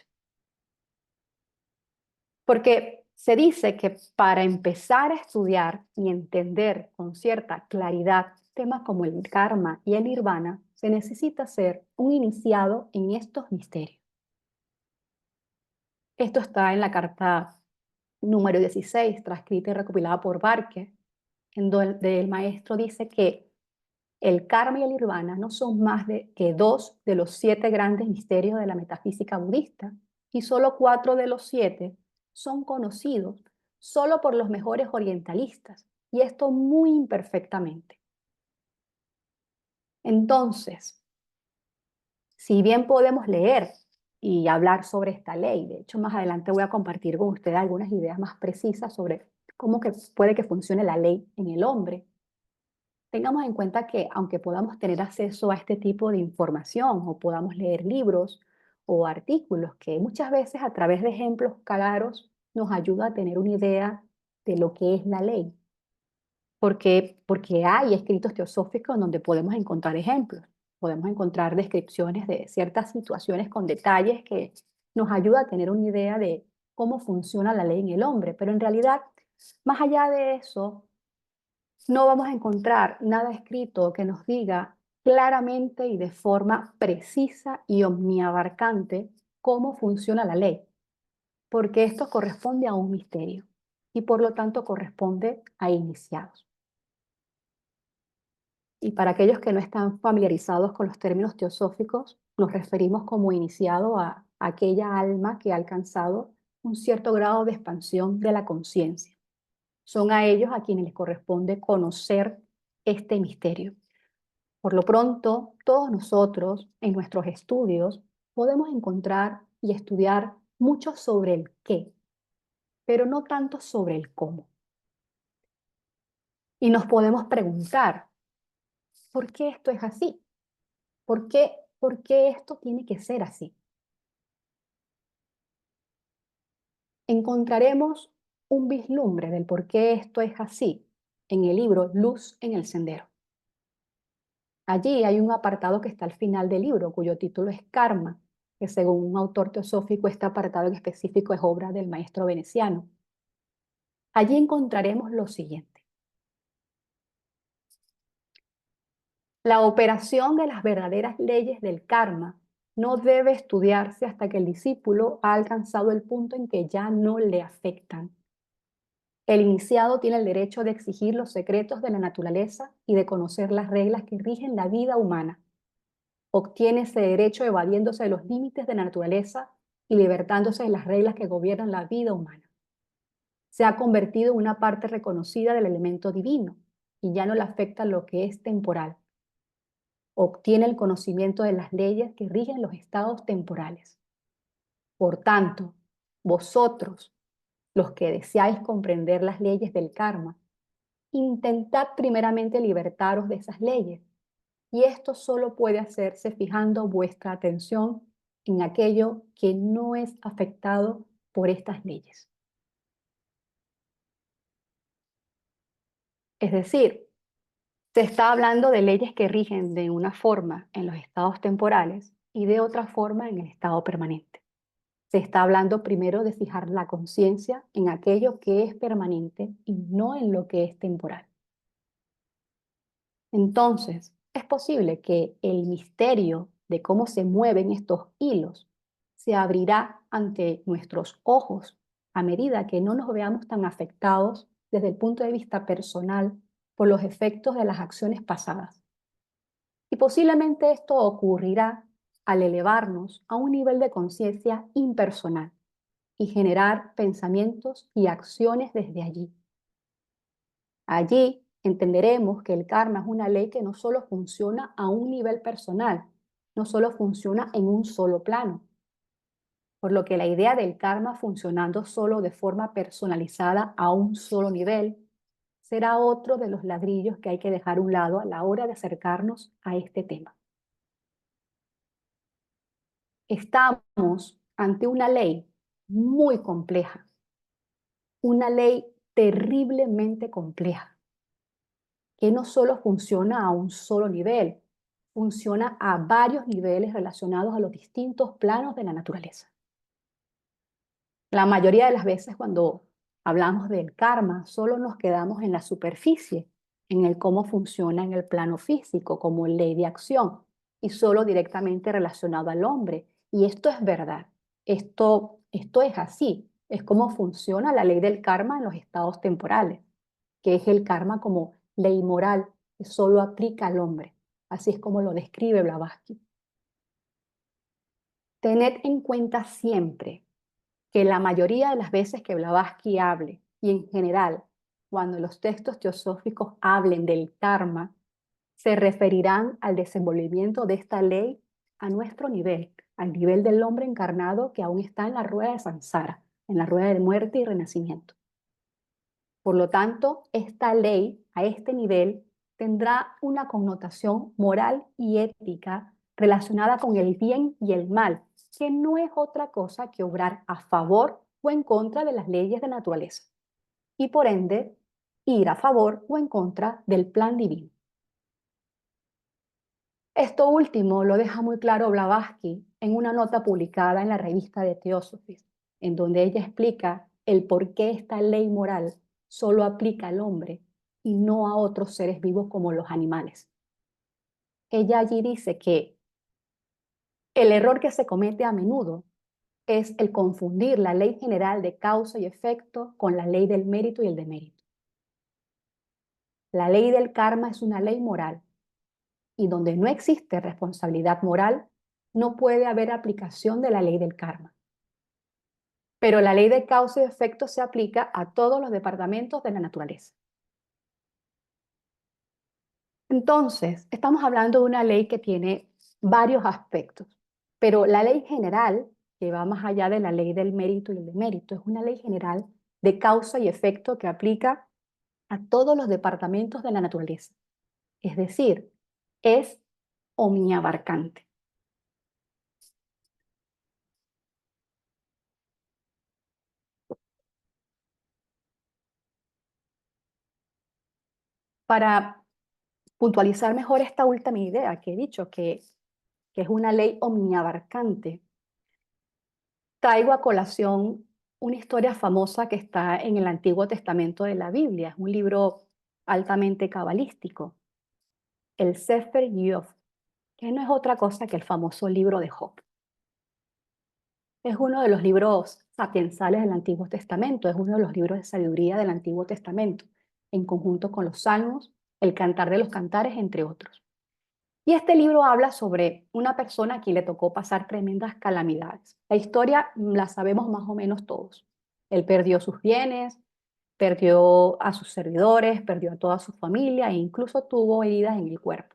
B: Porque se dice que para empezar a estudiar y entender con cierta claridad temas como el karma y el nirvana, se necesita ser un iniciado en estos misterios. Esto está en la carta número 16, transcrita y recopilada por Barker, en donde el maestro dice que el karma y el nirvana no son más que 2 de los 7 grandes misterios de la metafísica budista, y solo 4 de los 7 son conocidos solo por los mejores orientalistas, y esto muy imperfectamente. Entonces, si bien podemos leer y hablar sobre esta ley, de hecho más adelante voy a compartir con ustedes algunas ideas más precisas sobre cómo que puede que funcione la ley en el hombre, tengamos en cuenta que aunque podamos tener acceso a este tipo de información o podamos leer libros o artículos que muchas veces a través de ejemplos claros nos ayuda a tener una idea de lo que es la ley, porque hay escritos teosóficos donde podemos encontrar ejemplos, podemos encontrar descripciones de ciertas situaciones con detalles que nos ayuda a tener una idea de cómo funciona la ley en el hombre, pero en realidad, más allá de eso, no vamos a encontrar nada escrito que nos diga claramente y de forma precisa y omniabarcante cómo funciona la ley, porque esto corresponde a un misterio y por lo tanto corresponde a iniciados. Y para aquellos que no están familiarizados con los términos teosóficos, nos referimos como iniciado a aquella alma que ha alcanzado un cierto grado de expansión de la conciencia. Son a ellos a quienes les corresponde conocer este misterio. Por lo pronto, todos nosotros en nuestros estudios podemos encontrar y estudiar mucho sobre el qué, pero no tanto sobre el cómo. Y nos podemos preguntar, ¿por qué esto es así? ¿Por qué esto tiene que ser así? Encontraremos un vislumbre del por qué esto es así en el libro Luz en el Sendero. Allí hay un apartado que está al final del libro, cuyo título es Karma, que según un autor teosófico, este apartado en específico es obra del maestro veneciano. Allí encontraremos lo siguiente. La operación de las verdaderas leyes del karma no debe estudiarse hasta que el discípulo ha alcanzado el punto en que ya no le afectan. El iniciado tiene el derecho de exigir los secretos de la naturaleza y de conocer las reglas que rigen la vida humana. Obtiene ese derecho evadiéndose de los límites de la naturaleza y libertándose de las reglas que gobiernan la vida humana. Se ha convertido en una parte reconocida del elemento divino y ya no le afecta lo que es temporal. Obtiene el conocimiento de las leyes que rigen los estados temporales. Por tanto, vosotros, los que deseáis comprender las leyes del karma, intentad primeramente libertaros de esas leyes, y esto solo puede hacerse fijando vuestra atención en aquello que no es afectado por estas leyes. Es decir, se está hablando de leyes que rigen de una forma en los estados temporales y de otra forma en el estado permanente. Se está hablando primero de fijar la conciencia en aquello que es permanente y no en lo que es temporal. Entonces, es posible que el misterio de cómo se mueven estos hilos se abrirá ante nuestros ojos a medida que no nos veamos tan afectados desde el punto de vista personal por los efectos de las acciones pasadas. Y posiblemente esto ocurrirá al elevarnos a un nivel de conciencia impersonal y generar pensamientos y acciones desde allí. Allí entenderemos que el karma es una ley que no solo funciona a un nivel personal, no solo funciona en un solo plano, por lo que la idea del karma funcionando solo de forma personalizada a un solo nivel será otro de los ladrillos que hay que dejar a un lado a la hora de acercarnos a este tema. Estamos ante una ley muy compleja, una ley terriblemente compleja, que no solo funciona a un solo nivel, funciona a varios niveles relacionados a los distintos planos de la naturaleza. La mayoría de las veces cuando hablamos del karma, solo nos quedamos en la superficie, en el cómo funciona en el plano físico, como ley de acción, y solo directamente relacionado al hombre. Y esto es verdad, esto es así, es como funciona la ley del karma en los estados temporales, que es el karma como ley moral que solo aplica al hombre. Así es como lo describe Blavatsky. Tened en cuenta siempre que la mayoría de las veces que Blavatsky hable, y en general, cuando los textos teosóficos hablen del karma, se referirán al desenvolvimiento de esta ley a nuestro nivel, al nivel del hombre encarnado que aún está en la rueda de samsara, en la rueda de muerte y renacimiento. Por lo tanto, esta ley a este nivel tendrá una connotación moral y ética relacionada con el bien y el mal, que no es otra cosa que obrar a favor o en contra de las leyes de naturaleza y por ende ir a favor o en contra del plan divino. Esto último lo deja muy claro Blavatsky en una nota publicada en la revista de Theosophies, en donde ella explica el por qué esta ley moral solo aplica al hombre y no a otros seres vivos como los animales. Ella allí dice que el error que se comete a menudo es el confundir la ley general de causa y efecto con la ley del mérito y el demérito. La ley del karma es una ley moral y donde no existe responsabilidad moral, no puede haber aplicación de la ley del karma. Pero la ley de causa y efecto se aplica a todos los departamentos de la naturaleza. Entonces, estamos hablando de una ley que tiene varios aspectos, pero la ley general, que va más allá de la ley del mérito y el demérito, es una ley general de causa y efecto que aplica a todos los departamentos de la naturaleza. Es decir, es omniabarcante. Para puntualizar mejor esta última idea que he dicho, que es una ley omniabarcante, traigo a colación una historia famosa que está en el Antiguo Testamento de la Biblia. Es un libro altamente cabalístico, el Sefer Iov, que no es otra cosa que el famoso libro de Job. Es uno de los libros sapiensales del Antiguo Testamento, es uno de los libros de sabiduría del Antiguo Testamento, en conjunto con los Salmos, el Cantar de los Cantares, entre otros. Y este libro habla sobre una persona a quien le tocó pasar tremendas calamidades. La historia la sabemos más o menos todos. Él perdió sus bienes, perdió a sus servidores, perdió a toda su familia e incluso tuvo heridas en el cuerpo.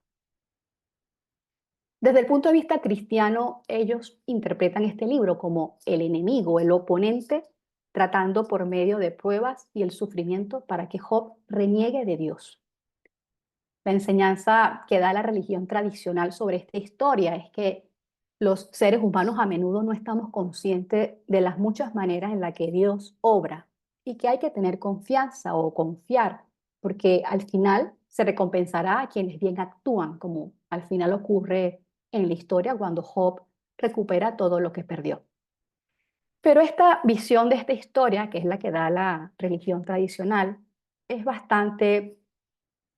B: Desde el punto de vista cristiano, ellos interpretan este libro como el enemigo, el oponente, tratando por medio de pruebas y el sufrimiento para que Job reniegue de Dios. La enseñanza que da la religión tradicional sobre esta historia es que los seres humanos a menudo no estamos conscientes de las muchas maneras en las que Dios obra y que hay que tener confianza o confiar, porque al final se recompensará a quienes bien actúan, como al final ocurre en la historia cuando Job recupera todo lo que perdió. Pero esta visión de esta historia, que es la que da la religión tradicional, es bastante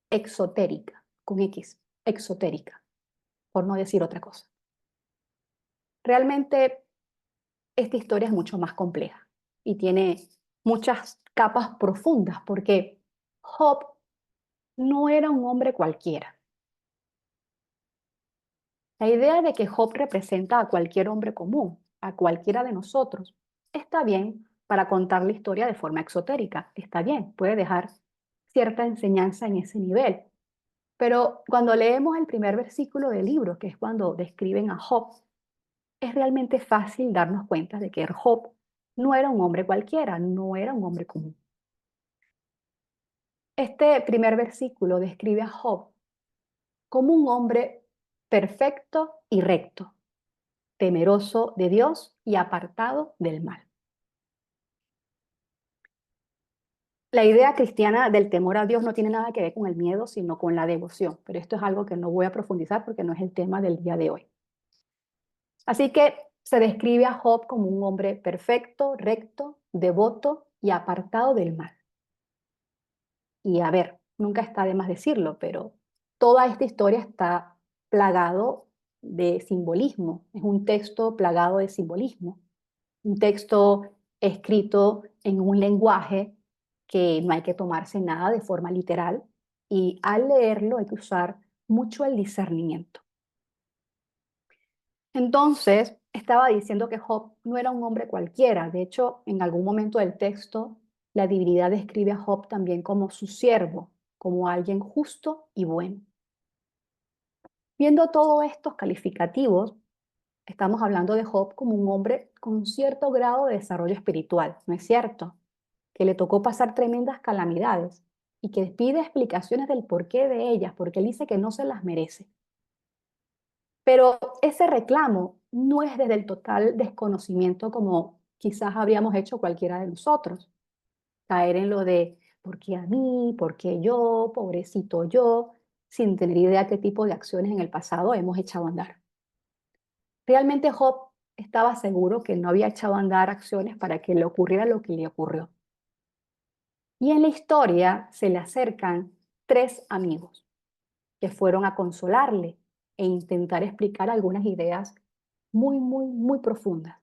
B: exotérica, con X, exotérica, por no decir otra cosa. Realmente esta historia es mucho más compleja y tiene muchas capas profundas porque Job no era un hombre cualquiera. La idea de que Job representa a cualquier hombre común, a cualquiera de nosotros, está bien para contar la historia de forma exotérica, está bien, puede dejar cierta enseñanza en ese nivel. Pero cuando leemos el primer versículo del libro, que es cuando describen a Job, es realmente fácil darnos cuenta de que Job no era un hombre cualquiera, no era un hombre común. Este primer versículo describe a Job como un hombre perfecto y recto, temeroso de Dios y apartado del mal. La idea cristiana del temor a Dios no tiene nada que ver con el miedo, sino con la devoción, pero esto es algo que no voy a profundizar porque no es el tema del día de hoy. Así que se describe a Job como un hombre perfecto, recto, devoto y apartado del mal. Y a ver, nunca está de más decirlo, pero toda esta historia está plagado de simbolismo. Es un texto plagado de simbolismo. Un texto escrito en un lenguaje que no hay que tomarse nada de forma literal y al leerlo hay que usar mucho el discernimiento. Entonces, estaba diciendo que Job no era un hombre cualquiera. De hecho, en algún momento del texto, la divinidad describe a Job también como su siervo, como alguien justo y bueno. Viendo todos estos calificativos, estamos hablando de Job como un hombre con cierto grado de desarrollo espiritual, ¿no es cierto? Que le tocó pasar tremendas calamidades y que pide explicaciones del porqué de ellas, porque él dice que no se las merece. Pero ese reclamo no es desde el total desconocimiento como quizás habríamos hecho cualquiera de nosotros. Caer en lo de, ¿por qué a mí? ¿Por qué yo? Pobrecito yo, sin tener idea qué tipo de acciones en el pasado hemos echado a andar. Realmente Job estaba seguro que no había echado a andar acciones para que le ocurriera lo que le ocurrió. Y en la historia se le acercan tres amigos que fueron a consolarle e intentar explicar algunas ideas muy profundas.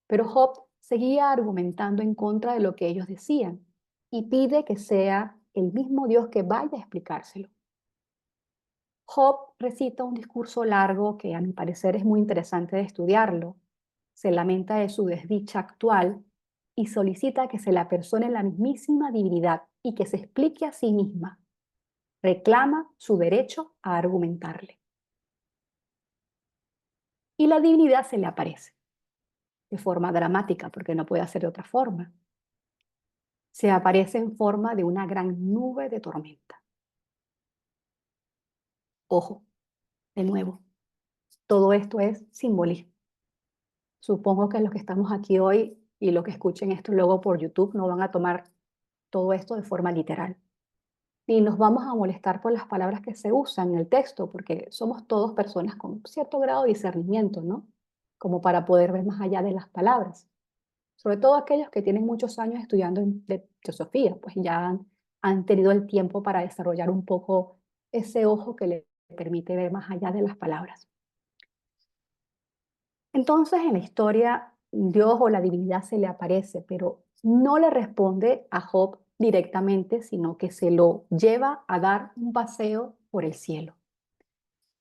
B: Pero Job seguía argumentando en contra de lo que ellos decían y pide que sea el mismo Dios que vaya a explicárselo. Job recita un discurso largo que a mi parecer es muy interesante de estudiarlo. Se lamenta de su desdicha actual y solicita que se le apersone la mismísima divinidad y que se explique a sí misma. Reclama su derecho a argumentarle. Y la divinidad se le aparece de forma dramática, porque no puede hacer de otra forma. Se aparece en forma de una gran nube de tormenta. Ojo, de nuevo, todo esto es simbolismo. Supongo que los que estamos aquí hoy y los que escuchen esto luego por YouTube no van a tomar todo esto de forma literal. ni nos vamos a molestar por las palabras que se usan en el texto, porque somos todos personas con cierto grado de discernimiento, ¿no? Como para poder ver más allá de las palabras. Sobre todo aquellos que tienen muchos años estudiando de filosofía, pues ya han tenido el tiempo para desarrollar un poco ese ojo que le permite ver más allá de las palabras. Entonces, en la historia, Dios o la divinidad se le aparece, pero no le responde a Job directamente, sino que se lo lleva a dar un paseo por el cielo.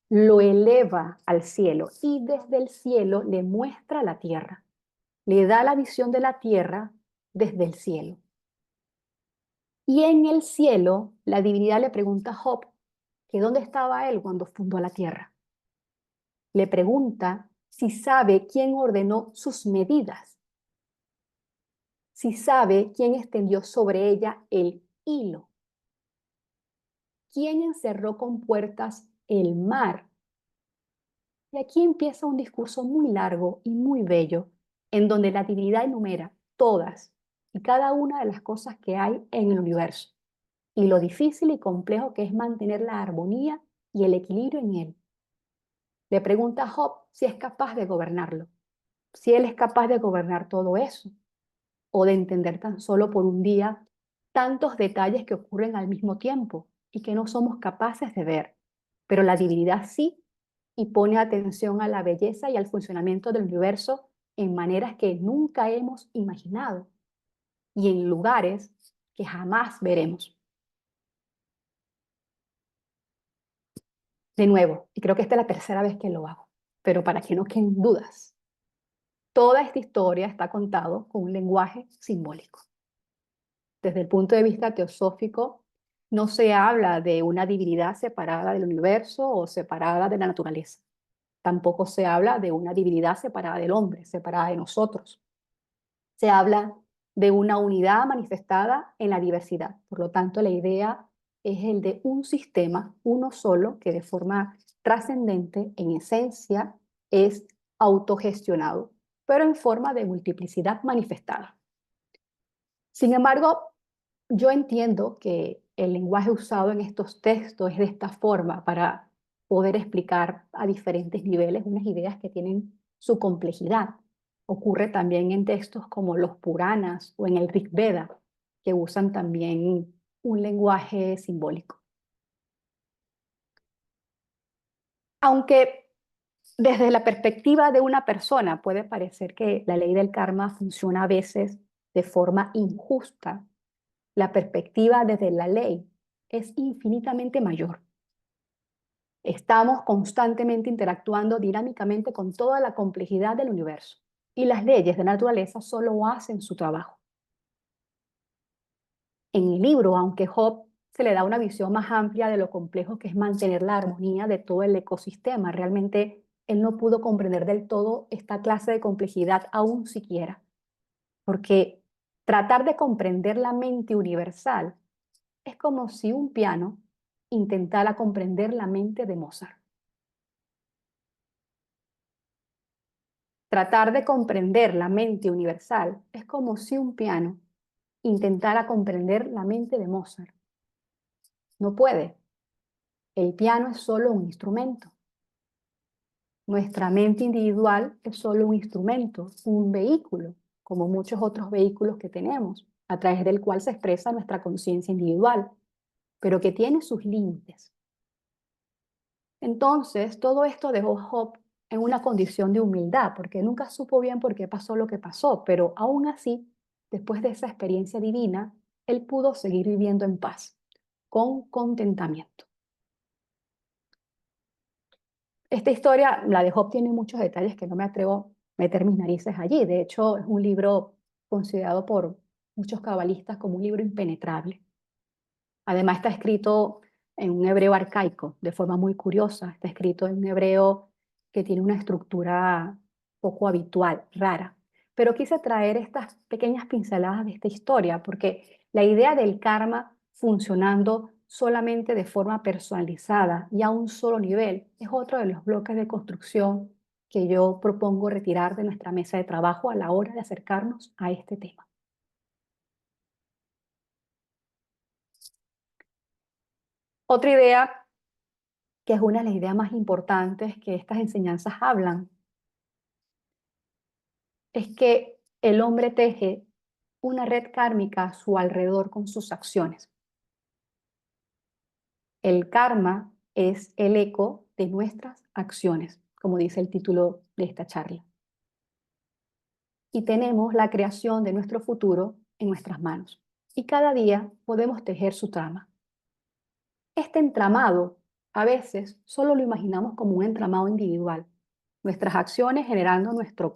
B: Lo eleva al cielo y desde el cielo le muestra la tierra. Le da la visión de la tierra desde el cielo. Y en el cielo, la divinidad le pregunta a Job que dónde estaba él cuando fundó la tierra. Le pregunta si sabe quién ordenó sus medidas, si sabe quién extendió sobre ella el hilo, quién encerró con puertas el mar. Y aquí empieza un discurso muy largo y muy bello, en donde la divinidad enumera todas y cada una de las cosas que hay en el universo y lo difícil y complejo que es mantener la armonía y el equilibrio en él. Le pregunta a Job si es capaz de gobernarlo, si él es capaz de gobernar todo eso, o de entender tan solo por un día tantos detalles que ocurren al mismo tiempo y que no somos capaces de ver. Pero la divinidad sí, y pone atención a la belleza y al funcionamiento del universo en maneras que nunca hemos imaginado y en lugares que jamás veremos. De nuevo, y creo que esta es la tercera vez que lo hago, pero para que no queden dudas, toda esta historia está contado con un lenguaje simbólico. Desde el punto de vista teosófico, no se habla de una divinidad separada del universo o separada de la naturaleza. Tampoco se habla de una divinidad separada del hombre, separada de nosotros. Se habla de una unidad manifestada en la diversidad. Por lo tanto, la idea es el de un sistema, uno solo, que de forma trascendente, en esencia, es autogestionado, pero en forma de multiplicidad manifestada. Sin embargo, yo entiendo que el lenguaje usado en estos textos es de esta forma para poder explicar a diferentes niveles unas ideas que tienen su complejidad. Ocurre también en textos como los Puranas o en el Rig Veda, que usan también un lenguaje simbólico. Aunque desde la perspectiva de una persona puede parecer que la ley del karma funciona a veces de forma injusta, la perspectiva desde la ley es infinitamente mayor. Estamos constantemente interactuando dinámicamente con toda la complejidad del universo y las leyes de la naturaleza solo hacen su trabajo. En el libro, aunque Job se le da una visión más amplia de lo complejo que es mantener la armonía de todo el ecosistema, realmente él no pudo comprender del todo esta clase de complejidad aún siquiera, porque tratar de comprender la mente universal es como si un piano intentara comprender la mente de Mozart. Tratar de comprender la mente universal es como si un piano intentara comprender la mente de Mozart. No puede. El piano es solo un instrumento. Nuestra mente individual es solo un instrumento, un vehículo, como muchos otros vehículos que tenemos, a través del cual se expresa nuestra conciencia individual, pero que tiene sus límites. Entonces, todo esto dejó Job en una condición de humildad, porque nunca supo bien por qué pasó lo que pasó, pero aún así, después de esa experiencia divina, él pudo seguir viviendo en paz, con contentamiento. Esta historia, la de Job, tiene muchos detalles que no me atrevo a meter mis narices allí. De hecho, es un libro considerado por muchos cabalistas como un libro impenetrable. Además, está escrito en un hebreo arcaico, de forma muy curiosa. Está escrito en un hebreo que tiene una estructura poco habitual, rara. Pero quise traer estas pequeñas pinceladas de esta historia, porque la idea del karma funcionando solamente de forma personalizada y a un solo nivel es otro de los bloques de construcción que yo propongo retirar de nuestra mesa de trabajo a la hora de acercarnos a este tema. Otra idea, que es una de las ideas más importantes que estas enseñanzas hablan, es que el hombre teje una red kármica a su alrededor con sus acciones. El karma es el eco de nuestras acciones, como dice el título de esta charla. Y tenemos la creación de nuestro futuro en nuestras manos. Y cada día podemos tejer su trama. Este entramado, a veces, solo lo imaginamos como un entramado individual. Nuestras acciones generando nuestro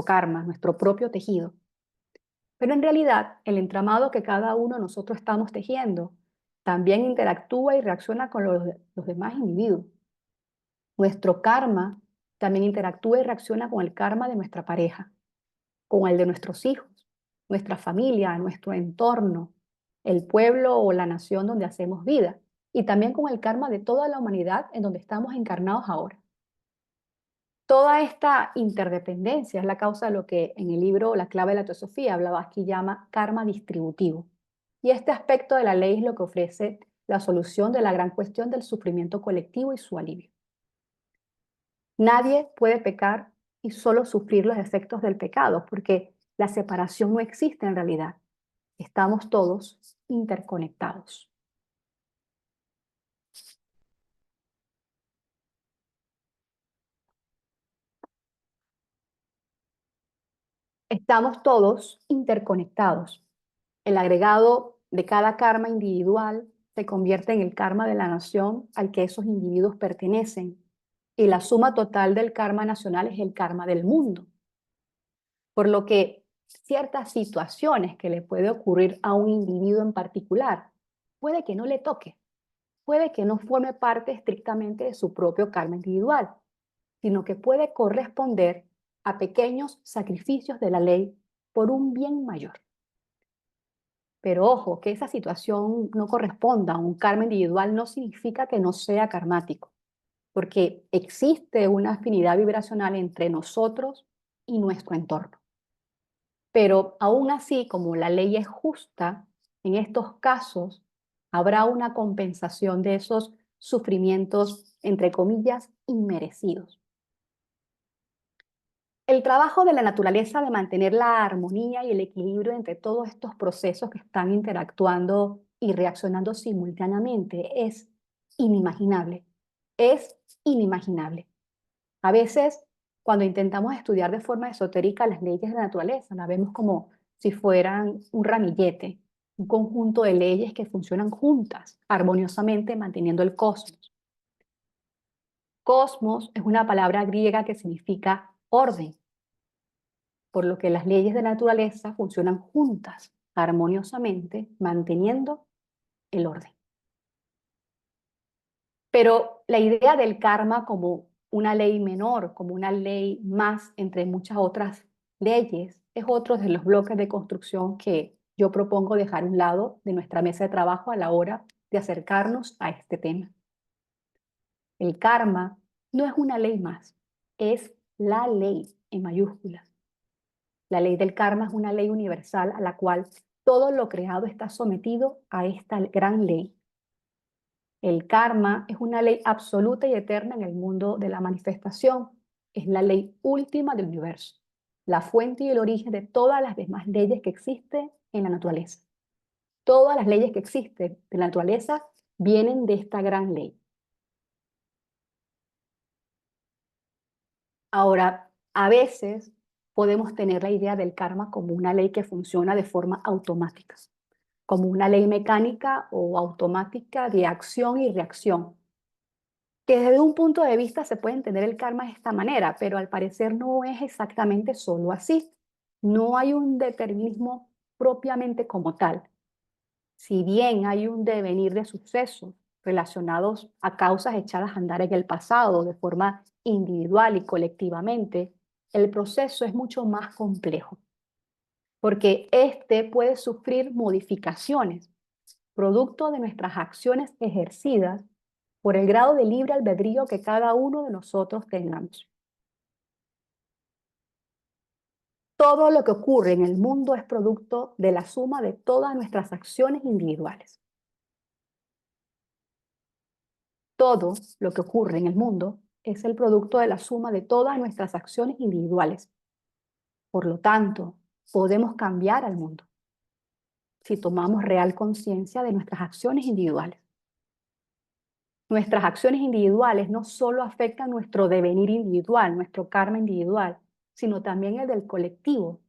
B: karma, nuestro propio tejido. Pero en realidad, el entramado que cada uno de nosotros estamos tejiendo también interactúa y reacciona con los demás individuos. Nuestro karma también interactúa y reacciona con el karma de nuestra pareja, con el de nuestros hijos, nuestra familia, nuestro entorno, el pueblo o la nación donde hacemos vida, y también con el karma de toda la humanidad en donde estamos encarnados ahora. Toda esta interdependencia es la causa de lo que en el libro La clave de la teosofía Blavatsky llama karma distributivo. Y este aspecto de la ley es lo que ofrece la solución de la gran cuestión del sufrimiento colectivo y su alivio. Nadie puede pecar y solo sufrir los efectos del pecado, porque la separación no existe en realidad. Estamos todos interconectados. Estamos todos interconectados. El agregado de cada karma individual se convierte en el karma de la nación al que esos individuos pertenecen. Y la suma total del karma nacional es el karma del mundo. Por lo que ciertas situaciones que le puede ocurrir a un individuo en particular, puede que no le toque, puede que no forme parte estrictamente de su propio karma individual, sino que puede corresponder a pequeños sacrificios de la ley por un bien mayor. Pero ojo, que esa situación no corresponda a un karma individual no significa que no sea karmático, porque existe una afinidad vibracional entre nosotros y nuestro entorno. Pero aún así, como la ley es justa, en estos casos habrá una compensación de esos sufrimientos, entre comillas, inmerecidos. El trabajo de la naturaleza de mantener la armonía y el equilibrio entre todos estos procesos que están interactuando y reaccionando simultáneamente es inimaginable. Es inimaginable. A veces, cuando intentamos estudiar de forma esotérica las leyes de la naturaleza, las vemos como si fueran un ramillete, un conjunto de leyes que funcionan juntas, armoniosamente manteniendo el cosmos. Cosmos es una palabra griega que significa orden, por lo que las leyes de la naturaleza funcionan juntas, armoniosamente, manteniendo el orden. Pero la idea del karma como una ley menor, como una ley más entre muchas otras leyes, es otro de los bloques de construcción que yo propongo dejar a un lado de nuestra mesa de trabajo a la hora de acercarnos a este tema. El karma no es una ley más, es la ley en mayúsculas. La ley del karma es una ley universal a la cual todo lo creado está sometido a esta gran ley. El karma es una ley absoluta y eterna en el mundo de la manifestación. Es la ley última del universo, la fuente y el origen de todas las demás leyes que existen en la naturaleza. Todas las leyes que existen en la naturaleza vienen de esta gran ley. Ahora, a veces podemos tener la idea del karma como una ley que funciona de forma automática, como una ley mecánica o automática de acción y reacción, que desde un punto de vista se puede entender el karma de esta manera, pero al parecer no es exactamente solo así. No hay un determinismo propiamente como tal. Si bien hay un devenir de sucesos relacionados a causas echadas a andar en el pasado de forma individual y colectivamente, el proceso es mucho más complejo, porque este puede sufrir modificaciones producto de nuestras acciones ejercidas por el grado de libre albedrío que cada uno de nosotros tengamos. Todo lo que ocurre en el mundo es producto de la suma de todas nuestras acciones individuales. Todo lo que ocurre en el mundo es el producto de la suma de todas nuestras acciones individuales. Por lo tanto, podemos cambiar al mundo si tomamos real conciencia de nuestras acciones individuales. Nuestras acciones individuales no solo afectan nuestro devenir individual, nuestro karma individual, sino también el del colectivo,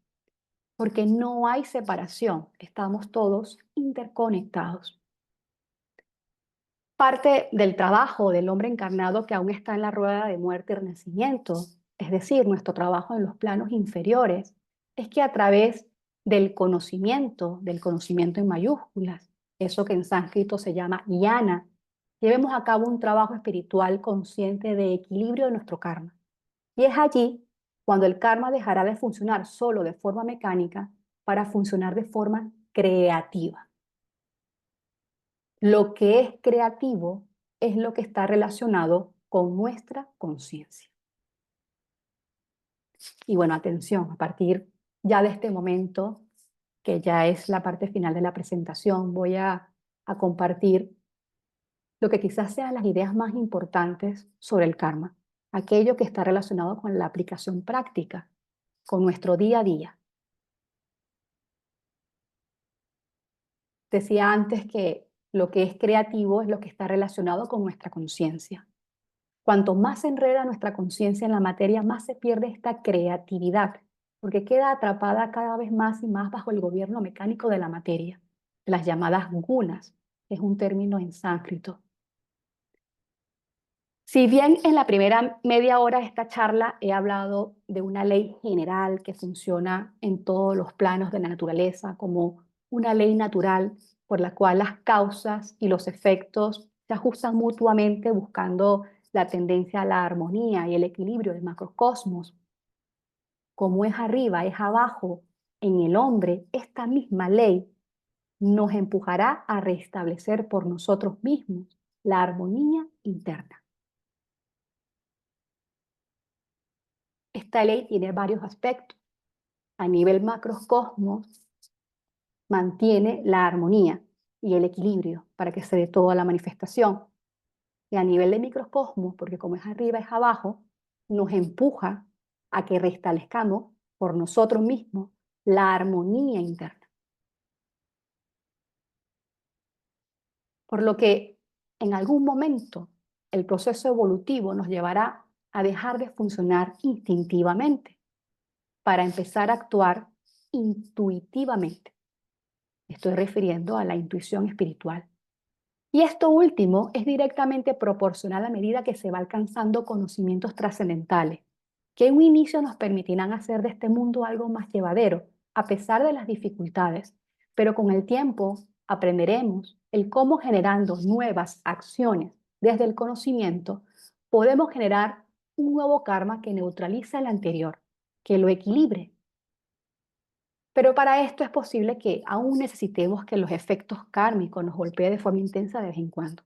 B: porque no hay separación, estamos todos interconectados. Parte del trabajo del hombre encarnado que aún está en la rueda de muerte y renacimiento, es decir, nuestro trabajo en los planos inferiores, es que a través del conocimiento en mayúsculas, eso que en sánscrito se llama jnana, llevemos a cabo un trabajo espiritual consciente de equilibrio de nuestro karma. Y es allí cuando el karma dejará de funcionar solo de forma mecánica para funcionar de forma creativa. Lo que es creativo es lo que está relacionado con nuestra conciencia. Y bueno, atención, a partir ya de este momento, que ya es la parte final de la presentación, voy a compartir lo que quizás sean las ideas más importantes sobre el karma, aquello que está relacionado con la aplicación práctica, con nuestro día a día. Decía antes que lo que es creativo es lo que está relacionado con nuestra conciencia. Cuanto más se enreda nuestra conciencia en la materia, más se pierde esta creatividad, porque queda atrapada cada vez más y más bajo el gobierno mecánico de la materia, las llamadas gunas, es un término en sánscrito. Si bien en la primera media hora de esta charla he hablado de una ley general que funciona en todos los planos de la naturaleza como una ley natural por la cual las causas y los efectos se ajustan mutuamente buscando la tendencia a la armonía y el equilibrio del macrocosmos, como es arriba, es abajo, en el hombre, esta misma ley nos empujará a restablecer por nosotros mismos la armonía interna. Esta ley tiene varios aspectos. A nivel macrocosmos, mantiene la armonía y el equilibrio para que se dé toda la manifestación. Y a nivel de microcosmos, porque como es arriba, es abajo, nos empuja a que restablezcamos por nosotros mismos la armonía interna. Por lo que en algún momento el proceso evolutivo nos llevará a dejar de funcionar instintivamente para empezar a actuar intuitivamente. Estoy refiriendo a la intuición espiritual. Y esto último es directamente proporcional a medida que se va alcanzando conocimientos trascendentales, que en un inicio nos permitirán hacer de este mundo algo más llevadero, a pesar de las dificultades, pero con el tiempo aprenderemos el cómo generando nuevas acciones desde el conocimiento, podemos generar un nuevo karma que neutraliza el anterior, que lo equilibre. Pero para esto es posible que aún necesitemos que los efectos kármicos nos golpeen de forma intensa de vez en cuando,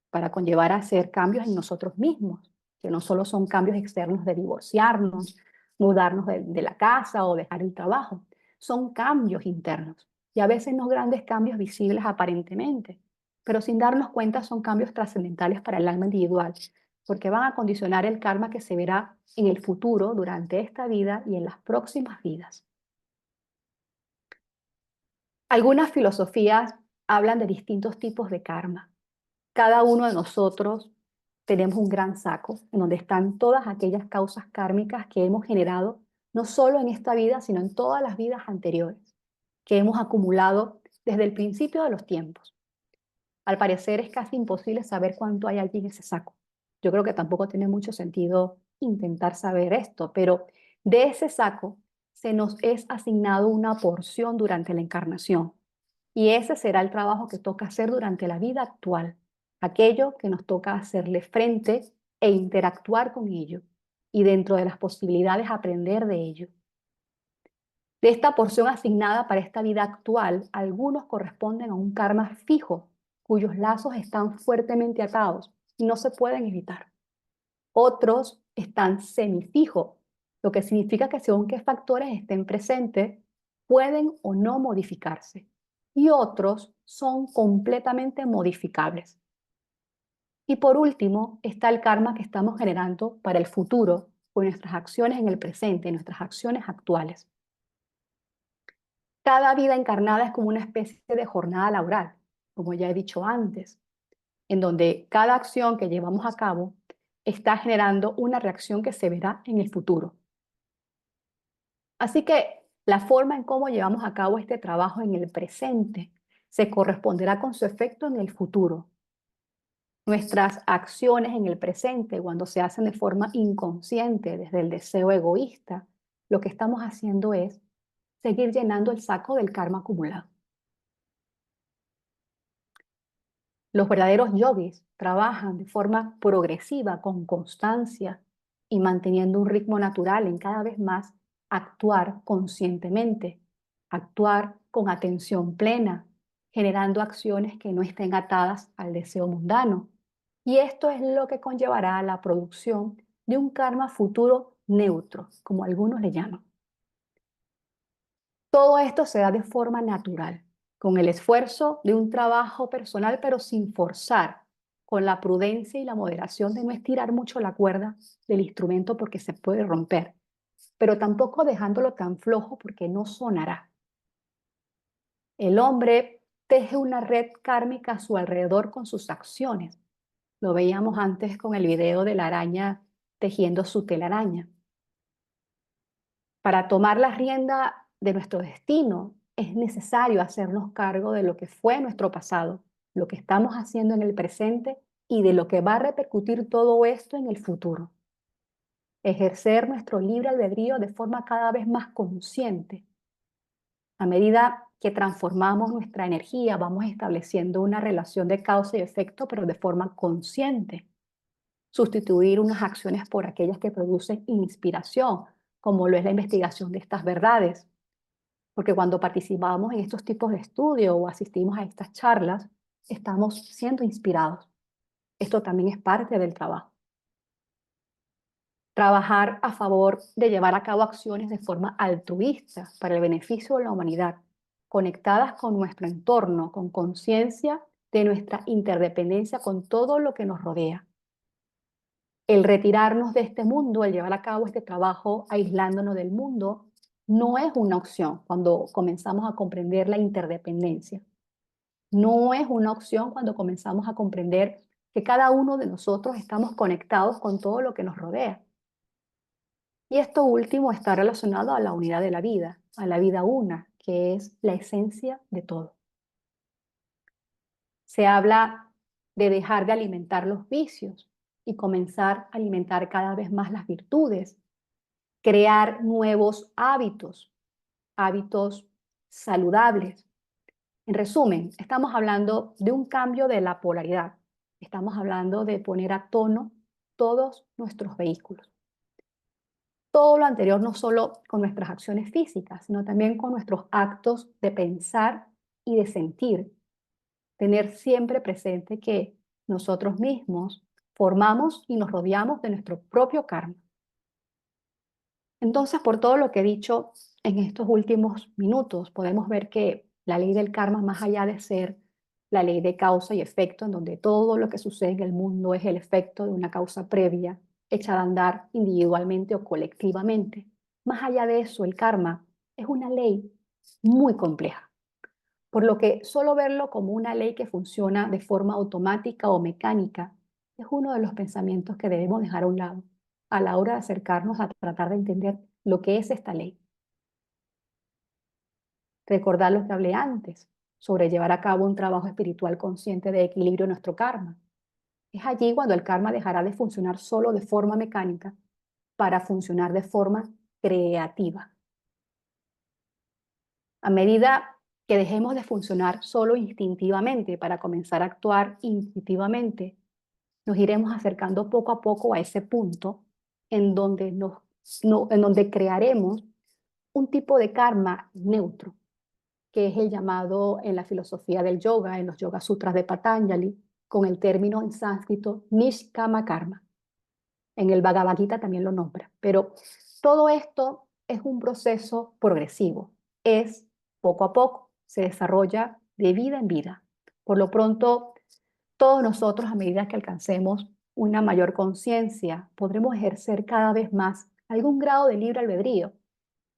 B: para conllevar a hacer cambios en nosotros mismos, que no solo son cambios externos de divorciarnos, mudarnos de la casa o dejar el trabajo, son cambios internos y a veces no grandes cambios visibles aparentemente, pero sin darnos cuenta son cambios trascendentales para el alma individual, porque van a condicionar el karma que se verá en el futuro, durante esta vida y en las próximas vidas. Algunas filosofías hablan de distintos tipos de karma. Cada uno de nosotros tenemos un gran saco en donde están todas aquellas causas kármicas que hemos generado, no solo en esta vida, sino en todas las vidas anteriores, que hemos acumulado desde el principio de los tiempos. Al parecer es casi imposible saber cuánto hay allí en ese saco. Yo creo que tampoco tiene mucho sentido intentar saber esto, pero de ese saco se nos es asignado una porción durante la encarnación. Y ese será el trabajo que toca hacer durante la vida actual, aquello que nos toca hacerle frente e interactuar con ello, y dentro de las posibilidades aprender de ello. De esta porción asignada para esta vida actual, algunos corresponden a un karma fijo, cuyos lazos están fuertemente atados y no se pueden evitar. Otros están semifijos, lo que significa que según qué factores estén presentes, pueden o no modificarse. Y otros son completamente modificables. Y por último, está el karma que estamos generando para el futuro con nuestras acciones en el presente, nuestras acciones actuales. Cada vida encarnada es como una especie de jornada laboral, como ya he dicho antes, en donde cada acción que llevamos a cabo está generando una reacción que se verá en el futuro. Así que la forma en cómo llevamos a cabo este trabajo en el presente se corresponderá con su efecto en el futuro. Nuestras acciones en el presente, cuando se hacen de forma inconsciente desde el deseo egoísta, lo que estamos haciendo es seguir llenando el saco del karma acumulado. Los verdaderos yogis trabajan de forma progresiva, con constancia y manteniendo un ritmo natural en cada vez más actuar conscientemente, actuar con atención plena, generando acciones que no estén atadas al deseo mundano. Y esto es lo que conllevará a la producción de un karma futuro neutro, como algunos le llaman. Todo esto se da de forma natural, con el esfuerzo de un trabajo personal, pero sin forzar, con la prudencia y la moderación de no estirar mucho la cuerda del instrumento porque se puede romper, pero tampoco dejándolo tan flojo porque no sonará. El hombre teje una red kármica a su alrededor con sus acciones. Lo veíamos antes con el video de la araña tejiendo su telaraña. Para tomar la rienda de nuestro destino, es necesario hacernos cargo de lo que fue nuestro pasado, lo que estamos haciendo en el presente y de lo que va a repercutir todo esto en el futuro. Ejercer nuestro libre albedrío de forma cada vez más consciente. A medida que transformamos nuestra energía, vamos estableciendo una relación de causa y efecto, pero de forma consciente. Sustituir unas acciones por aquellas que producen inspiración, como lo es la investigación de estas verdades. Porque cuando participamos en estos tipos de estudio o asistimos a estas charlas, estamos siendo inspirados. Esto también es parte del trabajo. Trabajar a favor de llevar a cabo acciones de forma altruista para el beneficio de la humanidad, conectadas con nuestro entorno, con conciencia de nuestra interdependencia con todo lo que nos rodea. El retirarnos de este mundo, el llevar a cabo este trabajo aislándonos del mundo, no es una opción cuando comenzamos a comprender la interdependencia. No es una opción cuando comenzamos a comprender que cada uno de nosotros estamos conectados con todo lo que nos rodea. Y esto último está relacionado a la unidad de a la vida una, que es la esencia de todo. Se habla de dejar de alimentar los vicios y comenzar a alimentar cada vez más las virtudes, crear nuevos hábitos, hábitos saludables. En resumen, estamos hablando de un cambio de la polaridad. Estamos hablando de poner a tono todos nuestros vehículos. Todo lo anterior no solo con nuestras acciones físicas, sino también con nuestros actos de pensar y de sentir. Tener siempre presente que nosotros mismos formamos y nos rodeamos de nuestro propio karma. Entonces, por todo lo que he dicho en estos últimos minutos, podemos ver que la ley del karma, más allá de ser la ley de causa y efecto, en donde todo lo que sucede en el mundo es el efecto de una causa previa, hecha de andar individualmente o colectivamente, más allá de eso, el karma es una ley muy compleja. Por lo que solo verlo como una ley que funciona de forma automática o mecánica es uno de los pensamientos que debemos dejar a un lado a la hora de acercarnos a tratar de entender lo que es esta ley. Recordar lo que hablé antes sobre llevar a cabo un trabajo espiritual consciente de equilibrio en nuestro karma. Es allí cuando el karma dejará de funcionar solo de forma mecánica para funcionar de forma creativa. A medida que dejemos de funcionar solo instintivamente para comenzar a actuar intuitivamente, nos iremos acercando poco a poco a ese punto en donde, en donde crearemos un tipo de karma neutro, que es el llamado en la filosofía del yoga, en los Yoga Sutras de Patanjali, con el término en sánscrito Nishkama Karma. En el Bhagavad Gita también lo nombra, pero todo esto es un proceso progresivo, es poco a poco, se desarrolla de vida en vida. Por lo pronto, Todos nosotros, a medida que alcancemos una mayor conciencia, podremos ejercer cada vez más algún grado de libre albedrío,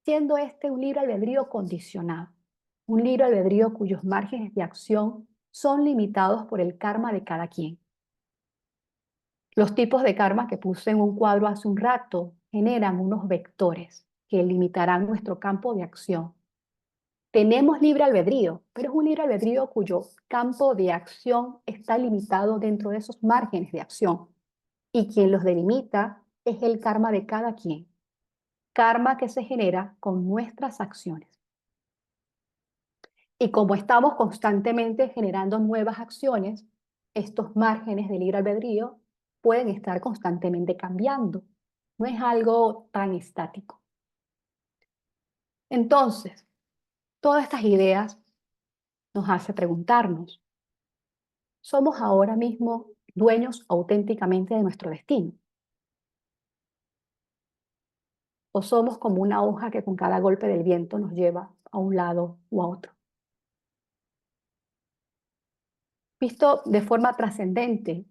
B: siendo este un libre albedrío condicionado, un libre albedrío cuyos márgenes de acción son limitados por el karma de cada quien. Los tipos de karma que puse en un cuadro hace un rato generan unos vectores que limitarán nuestro campo de acción. Tenemos libre albedrío, pero es un libre albedrío cuyo campo de acción está limitado dentro de esos márgenes de acción. Y quien los delimita es el karma de cada quien. Karma que se genera con nuestras acciones. Y como estamos constantemente generando nuevas acciones, estos márgenes de libre albedrío pueden estar constantemente cambiando. No es algo tan estático. Entonces, todas estas ideas nos hacen preguntarnos, ¿somos ahora mismo dueños auténticamente de nuestro destino? ¿O somos como una hoja que con cada golpe del viento nos lleva a un lado o a otro? Visto de forma trascendente,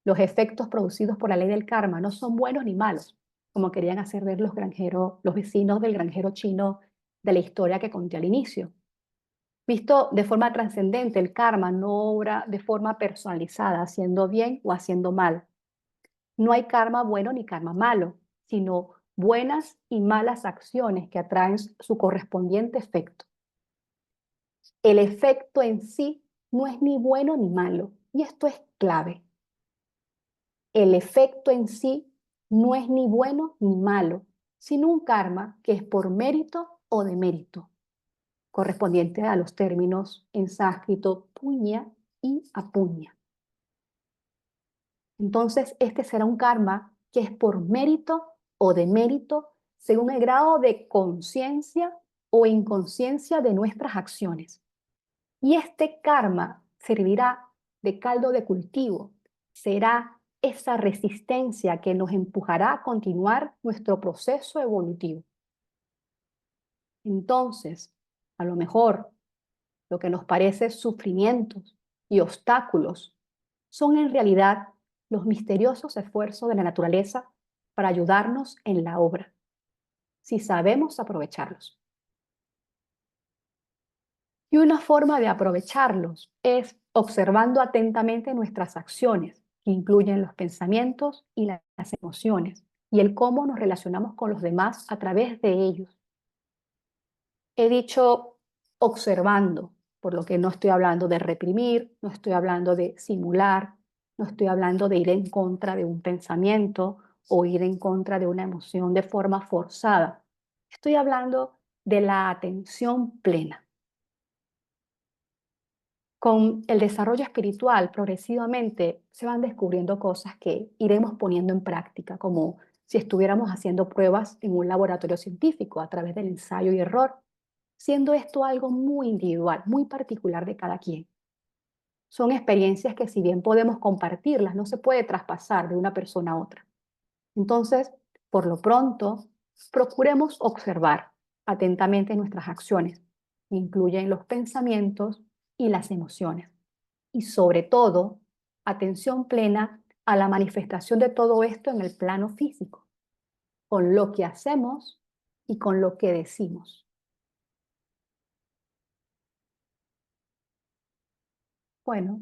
B: los efectos producidos por la ley del karma no son buenos ni malos, como querían hacer ver los granjeros, los vecinos del granjero chino de la historia que conté al inicio. Visto de forma trascendente, el karma no obra de forma personalizada, haciendo bien o haciendo mal. No hay karma bueno ni karma malo, sino buenas y malas acciones que atraen su correspondiente efecto. El efecto en sí no es ni bueno ni malo, y esto es clave. El efecto en sí no es ni bueno ni malo, sino un karma que es por mérito o demérito, correspondiente a los términos en sánscrito puña y apuña. Entonces, este será un karma que es por mérito o demérito según el grado de conciencia o inconsciencia de nuestras acciones. Y este karma servirá de caldo de cultivo, será esa resistencia que nos empujará a continuar nuestro proceso evolutivo. Entonces, a lo mejor lo que nos parece sufrimientos y obstáculos son en realidad los misteriosos esfuerzos de la naturaleza para ayudarnos en la obra, si sabemos aprovecharlos. Y una forma de aprovecharlos es observando atentamente nuestras acciones, que incluyen los pensamientos y las emociones, y el cómo nos relacionamos con los demás a través de ellos. He dicho observando, por lo que no estoy hablando de reprimir, no estoy hablando de simular, no estoy hablando de ir en contra de un pensamiento o ir en contra de una emoción de forma forzada. Estoy hablando de la atención plena. Con el desarrollo espiritual, progresivamente se van descubriendo cosas que iremos poniendo en práctica, como si estuviéramos haciendo pruebas en un laboratorio científico a través del ensayo y error, siendo esto algo muy individual, muy particular de cada quien. Son experiencias que si bien podemos compartirlas, no se puede traspasar de una persona a otra. Entonces, por lo pronto, procuremos observar atentamente nuestras acciones, que incluyen los pensamientos y las emociones. Y sobre todo, atención plena a la manifestación de todo esto en el plano físico, con lo que hacemos y con lo que decimos. Bueno,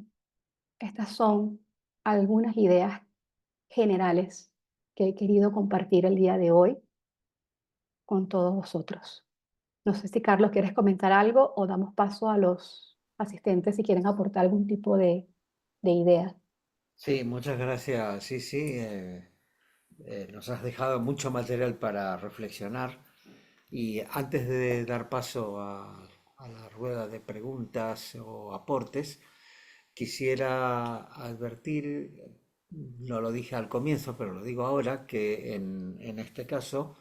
B: estas son algunas ideas generales que he querido compartir el día de hoy con todos vosotros. No sé si Carlos quieres comentar algo o damos paso a los asistentes si quieren aportar algún tipo de idea.
A: Sí, muchas gracias. Sí, sí, nos has dejado mucho material para reflexionar. Y antes de dar paso a la rueda de preguntas o aportes, quisiera advertir, no lo dije al comienzo, pero lo digo ahora, que en este caso,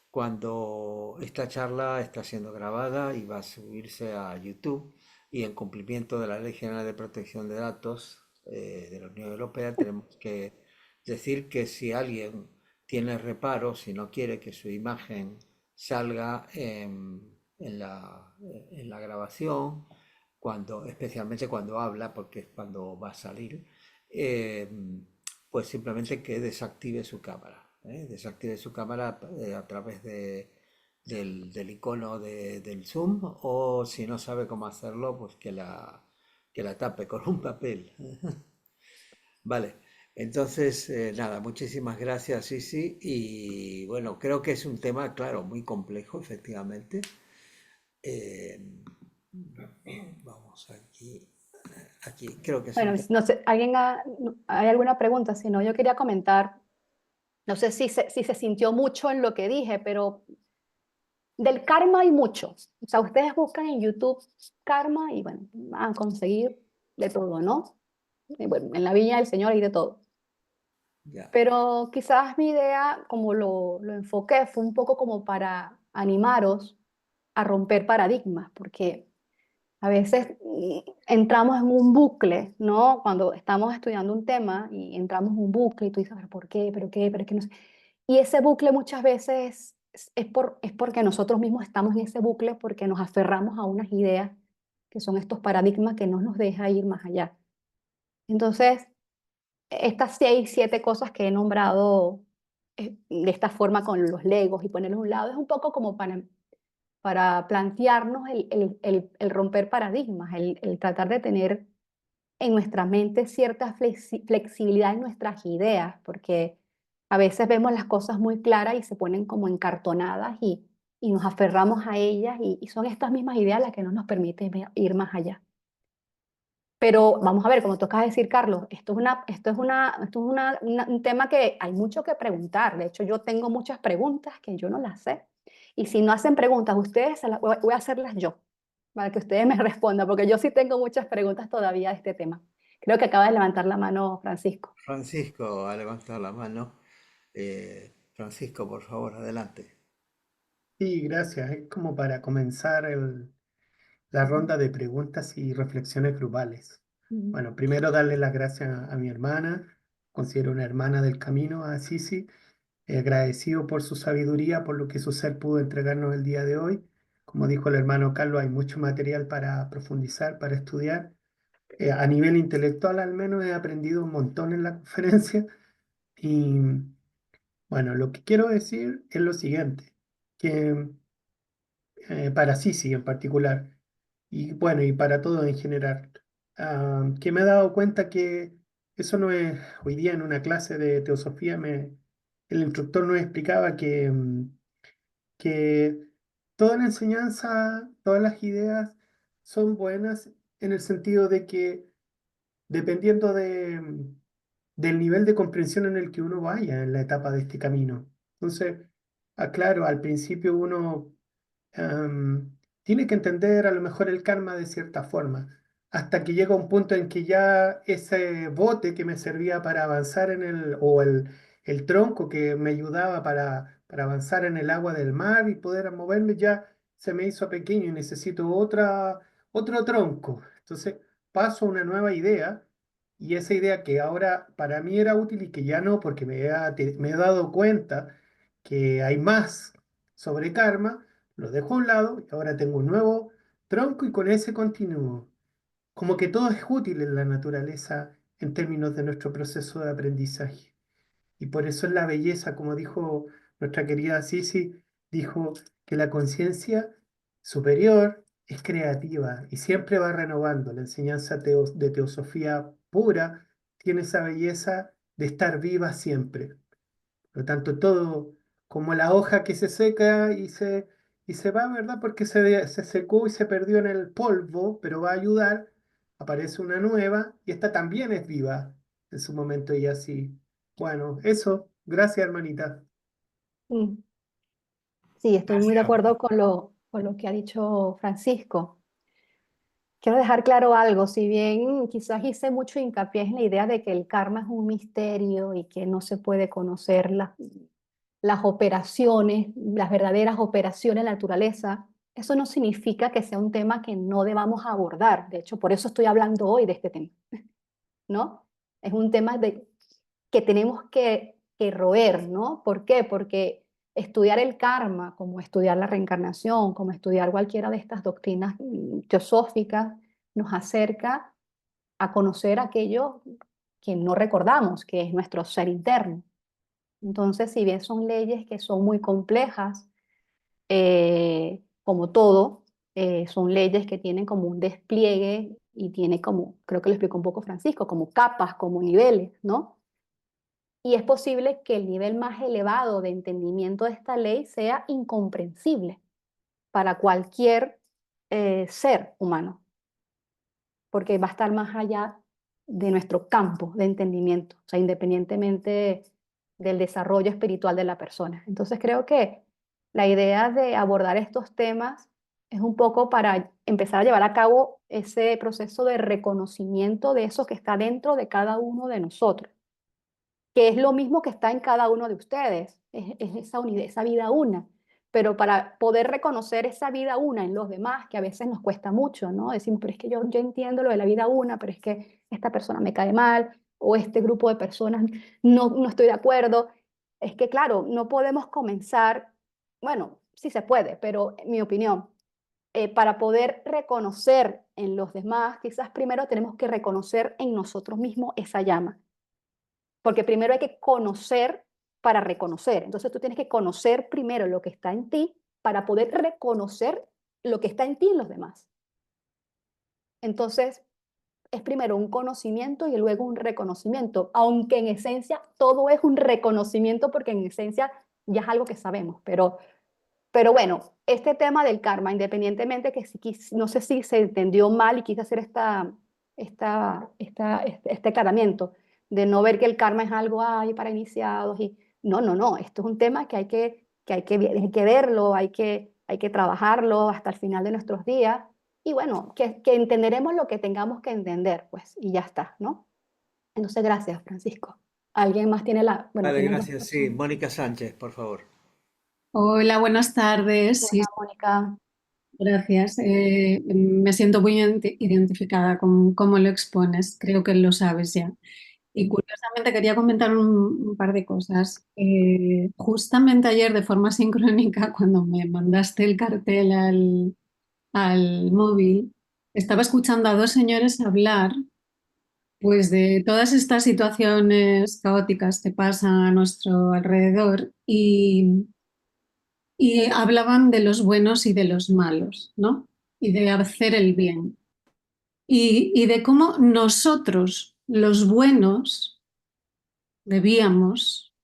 A: cuando esta charla está siendo grabada y va a subirse a YouTube, y en cumplimiento de la Ley General de Protección de Datos de la Unión Europea, tenemos que decir que si alguien tiene reparos, si no quiere que su imagen salga en la grabación, especialmente cuando habla, porque es cuando va a salir, eh, pues simplemente que desactive su cámara, ¿eh? Desactive su cámara a través del icono del zoom, o si no sabe cómo hacerlo, pues que la tape con un papel. Vale, entonces, nada, muchísimas gracias, Sisi. Y bueno, creo que es un tema, claro, muy complejo, efectivamente. Eh, vamos aquí, creo que es un
B: Bueno,
A: tema.
B: no sé, ¿hay alguna pregunta? Si no, yo quería comentar, no sé si se sintió mucho en lo que dije, pero del karma hay mucho. O sea, ustedes buscan en YouTube karma y bueno, van a conseguir de todo, ¿no? Y bueno, en la viña del Señor hay de todo.
A: Ya,
B: Pero quizás mi idea, como lo enfoqué, fue un poco como para animaros a romper paradigmas, porque a veces entramos en un bucle, ¿no? Cuando estamos estudiando un tema y entramos en un bucle y tú dices, "¿Pero por qué? ¿Pero qué? ¿Pero qué no sé?". Y ese bucle muchas veces es porque nosotros mismos estamos en ese bucle porque nos aferramos a unas ideas que son estos paradigmas que no nos deja ir más allá. Entonces, estas 6, 7 cosas que he nombrado de esta forma con los legos y ponerlos a un lado es un poco como para plantearnos el romper paradigmas, el tratar de tener en nuestra mente cierta flexibilidad en nuestras ideas, porque a veces vemos las cosas muy claras y se ponen como encartonadas y nos aferramos a ellas y son estas mismas ideas las que no nos permiten ir más allá. Pero vamos a ver, como tocas decir, Carlos, un tema que hay mucho que preguntar. De hecho, yo tengo muchas preguntas que yo no las sé. Y si no hacen preguntas ustedes, voy a hacerlas yo, para que ustedes me respondan, porque yo sí tengo muchas preguntas todavía de este tema. Creo que acaba de levantar la mano Francisco.
A: Francisco ha levantado la mano. Francisco, por favor, adelante.
C: Sí, gracias. Es como para comenzar la ronda de preguntas y reflexiones grupales.
B: Ujú.
C: Bueno, primero darle las gracias a mi hermana, considero una hermana del camino, a Sisi, agradecido por su sabiduría, por lo que su ser pudo entregarnos el día de hoy. Como dijo el hermano Carlos, hay mucho material para profundizar, para estudiar. A nivel intelectual, al menos, he aprendido un montón en la conferencia. Y bueno, lo que quiero decir es lo siguiente, que para Sisi en particular, y bueno, y para todo en general, que me he dado cuenta que eso no es, hoy día en una clase de teosofía, el instructor nos explicaba que toda la enseñanza, todas las ideas son buenas en el sentido de que dependiendo del nivel de comprensión en el que uno vaya en la etapa de este camino. Entonces, claro, al principio uno tiene que entender a lo mejor el karma de cierta forma, hasta que llega un punto en que ya ese bote que me servía para avanzar o el tronco que me ayudaba para avanzar en el agua del mar y poder moverme, ya se me hizo pequeño y necesito otro tronco. Entonces paso a una nueva idea. Y esa idea que ahora para mí era útil y que ya no, porque me he dado cuenta que hay más sobre karma, lo dejo a un lado y ahora tengo un nuevo tronco y con ese continúo. Como que todo es útil en la naturaleza en términos de nuestro proceso de aprendizaje. Y por eso es la belleza, como dijo nuestra querida Sisi, dijo que la conciencia superior es creativa y siempre va renovando. La enseñanza de teosofía pura tiene esa belleza de estar viva siempre. Por lo tanto, todo como la hoja que se seca y se va, ¿verdad? Porque se secó y se perdió en el polvo, pero va a ayudar, aparece una nueva y esta también es viva en su momento y así. Bueno, eso. Gracias, hermanita.
B: Mm, sí, estoy muy de acuerdo con lo que ha dicho Francisco. Quiero dejar claro algo, si bien quizás hice mucho hincapié en la idea de que el karma es un misterio y que no se puede conocer las operaciones, las verdaderas operaciones de la naturaleza, eso no significa que sea un tema que no debamos abordar. De hecho, por eso estoy hablando hoy de este tema, ¿no? Es un tema que tenemos que roer, ¿no? ¿Por qué? Porque estudiar el karma, como estudiar la reencarnación, como estudiar cualquiera de estas doctrinas teosóficas, nos acerca a conocer aquello que no recordamos, que es nuestro ser interno. Entonces, si bien son leyes que son muy complejas, como todo, son leyes que tienen como un despliegue y tiene como, creo que lo explicó un poco Francisco, como capas, como niveles, ¿no? Y es posible que el nivel más elevado de entendimiento de esta ley sea incomprensible para cualquier ser humano, porque va a estar más allá de nuestro campo de entendimiento, o sea, independientemente del desarrollo espiritual de la persona. Entonces creo que la idea de abordar estos temas es un poco para empezar a llevar a cabo ese proceso de reconocimiento de eso que está dentro de cada uno de nosotros, que es lo mismo que está en cada uno de ustedes, es esa unidad, esa vida una. Pero para poder reconocer esa vida una en los demás, que a veces nos cuesta mucho, ¿no? Decimos, pero es que yo entiendo lo de la vida una, pero es que esta persona me cae mal, o este grupo de personas no estoy de acuerdo. Es que, claro, no podemos comenzar, bueno, sí se puede, pero en mi opinión, para poder reconocer en los demás, quizás primero tenemos que reconocer en nosotros mismos esa llama, porque primero hay que conocer para reconocer. Entonces tú tienes que conocer primero lo que está en ti para poder reconocer lo que está en ti y en los demás. Entonces es primero un conocimiento y luego un reconocimiento, aunque en esencia todo es un reconocimiento porque en esencia ya es algo que sabemos, pero bueno, este tema del karma, independientemente que no sé si se entendió mal y quise hacer este aclaramiento de no ver que el karma es algo para iniciados. No, no, no, esto es un tema que hay que verlo, hay que trabajarlo hasta el final de nuestros días y bueno, que entenderemos lo que tengamos que entender, pues, y ya está, ¿no? Entonces, gracias, Francisco. ¿Alguien más tiene bueno,
A: Vale,
B: tienen dos
A: gracias. Sí,
B: personas?
A: Mónica Sánchez, por favor.
D: Hola, buenas tardes. Sí,
B: Hola, Mónica.
D: gracias. Me siento muy identificada con cómo lo expones. Creo que lo sabes ya. Y curiosamente quería comentar un par de cosas. Justamente ayer, de forma sincrónica, cuando me mandaste el cartel al móvil, estaba escuchando a dos señores hablar, pues, de todas estas situaciones caóticas que pasan a nuestro alrededor y hablaban de los buenos y de los malos, ¿no? Y de hacer el bien. Y de cómo nosotros, los buenos, debíamos,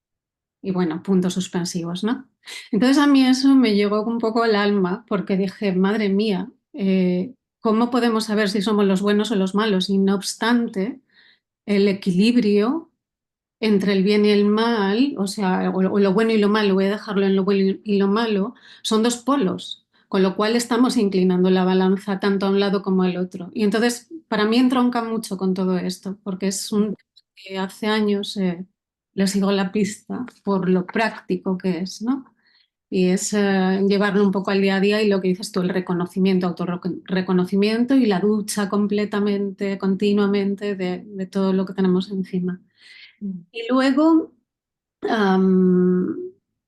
D: y bueno, puntos suspensivos, ¿no? Entonces a mí eso me llegó un poco al alma porque dije, madre mía, ¿cómo podemos saber si somos los buenos o los malos? Y no obstante, el equilibrio entre el bien y el mal, o sea, o lo bueno y lo malo, voy a dejarlo en lo bueno y lo malo, son dos polos, con lo cual estamos inclinando la balanza tanto a un lado como al otro. Y entonces, para mí entronca mucho con todo esto, porque es un tema que hace años le sigo la pista por lo práctico que es, ¿no? Y es llevarlo un poco al día a día y lo que dices tú, el reconocimiento, autorreconocimiento y la ducha completamente, continuamente de todo lo que tenemos encima.
B: Mm.
D: Y luego, am,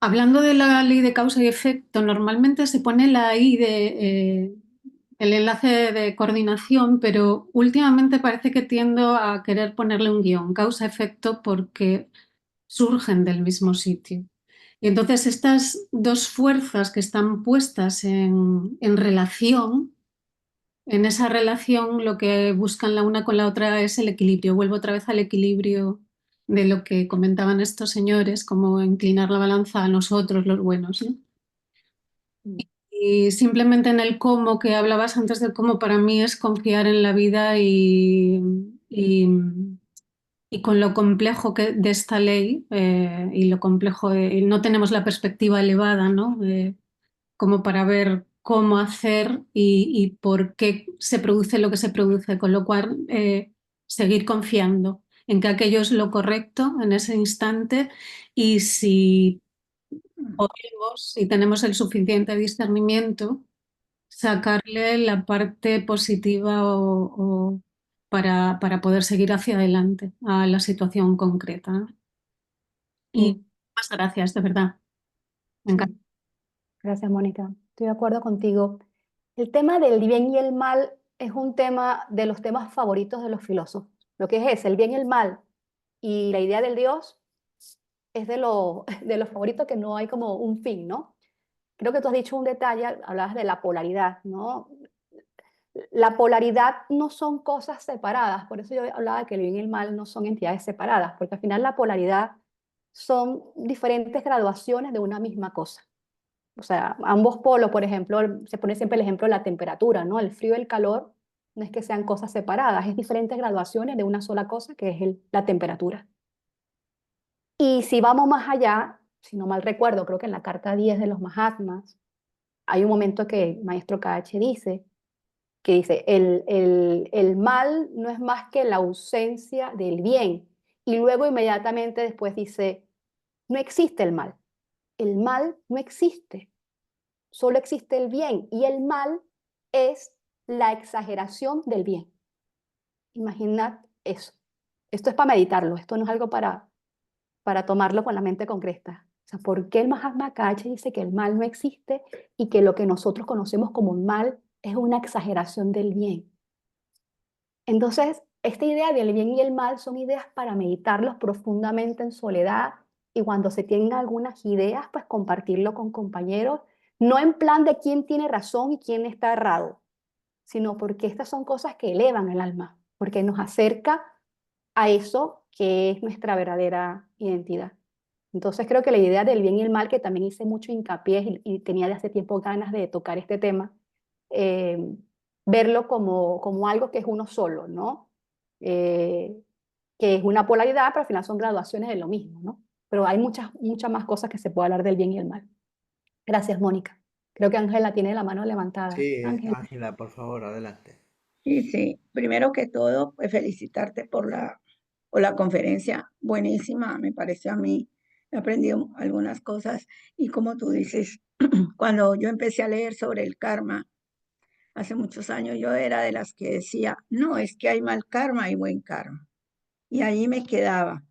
D: hablando de la ley de causa y efecto, normalmente se pone la I el enlace de coordinación, pero últimamente parece que tiendo a querer ponerle un guión, causa-efecto, porque surgen del mismo sitio. Y entonces estas dos fuerzas que están puestas en relación, en esa relación lo que buscan la una con la otra es el equilibrio. Vuelvo otra vez al equilibrio de lo que comentaban estos señores, como inclinar la balanza a nosotros, los buenos, ¿no?
B: Mm.
D: Y simplemente en el cómo que hablabas antes del cómo, para mí es confiar en la vida y, y con lo complejo de esta ley y lo complejo, no tenemos la perspectiva elevada, ¿no? Como para ver cómo hacer y por qué se produce lo que se produce, con lo cual seguir confiando en que aquello es lo correcto en ese instante y si podemos, si tenemos el suficiente discernimiento, sacarle la parte positiva para poder seguir hacia adelante a la situación concreta, ¿no? Y
B: Sí,
D: muchas gracias, de verdad. Me encanta.
B: sí. Gracias, Mónica. Estoy de acuerdo contigo. El tema del bien y el mal es un tema de los temas favoritos de los filósofos. Lo que es el bien y el mal y la idea del Dios es de lo favorito que no hay como un fin, ¿no? Creo que tú has dicho un detalle, hablabas de la polaridad, ¿no? La polaridad no son cosas separadas, por eso yo hablaba de que el bien y el mal no son entidades separadas, porque al final la polaridad son diferentes graduaciones de una misma cosa. O sea, ambos polos, por ejemplo, se pone siempre el ejemplo de la temperatura, ¿no? El frío y el calor no es que sean cosas separadas, es diferentes graduaciones de una sola cosa, que es la temperatura. Y si vamos más allá, si no mal recuerdo, creo que en la carta 10 de los Mahatmas, hay un momento que el maestro KH dice, el mal no es más que la ausencia del bien. Y luego inmediatamente después dice, no existe el mal no existe, solo existe el bien. Y el mal es la exageración del bien. Imaginad eso. Esto es para meditarlo, esto no es algo para tomarlo con la mente concreta. O sea, ¿por qué el Mahatma Kache dice que el mal no existe y que lo que nosotros conocemos como mal es una exageración del bien? Entonces, esta idea del bien y el mal son ideas para meditarlos profundamente en soledad y cuando se tengan algunas ideas, pues compartirlo con compañeros, no en plan de quién tiene razón y quién está errado, sino porque estas son cosas que elevan el alma, porque nos acerca a eso que es nuestra verdadera identidad. Entonces creo que la idea del bien y el mal, que también hice mucho hincapié y tenía de hace tiempo ganas de tocar este tema, eh, verlo como algo que es uno solo, ¿no? Eh, que es una polaridad, pero al final son graduaciones de lo mismo, ¿no? Pero hay muchas más cosas que se puede hablar del bien y el mal. Gracias, Mónica. Creo que Ángela tiene la mano levantada.
A: Sí,
B: Ángela.
A: Ángela, por favor, adelante.
E: Sí, sí. Primero que todo, pues felicitarte por la conferencia. Buenísima, me pareció a mí. He aprendido algunas cosas. Y como tú dices, cuando yo empecé a leer sobre el karma, hace muchos años, yo era de las que decía, no, es que hay mal karma y buen karma. Y ahí me quedaba.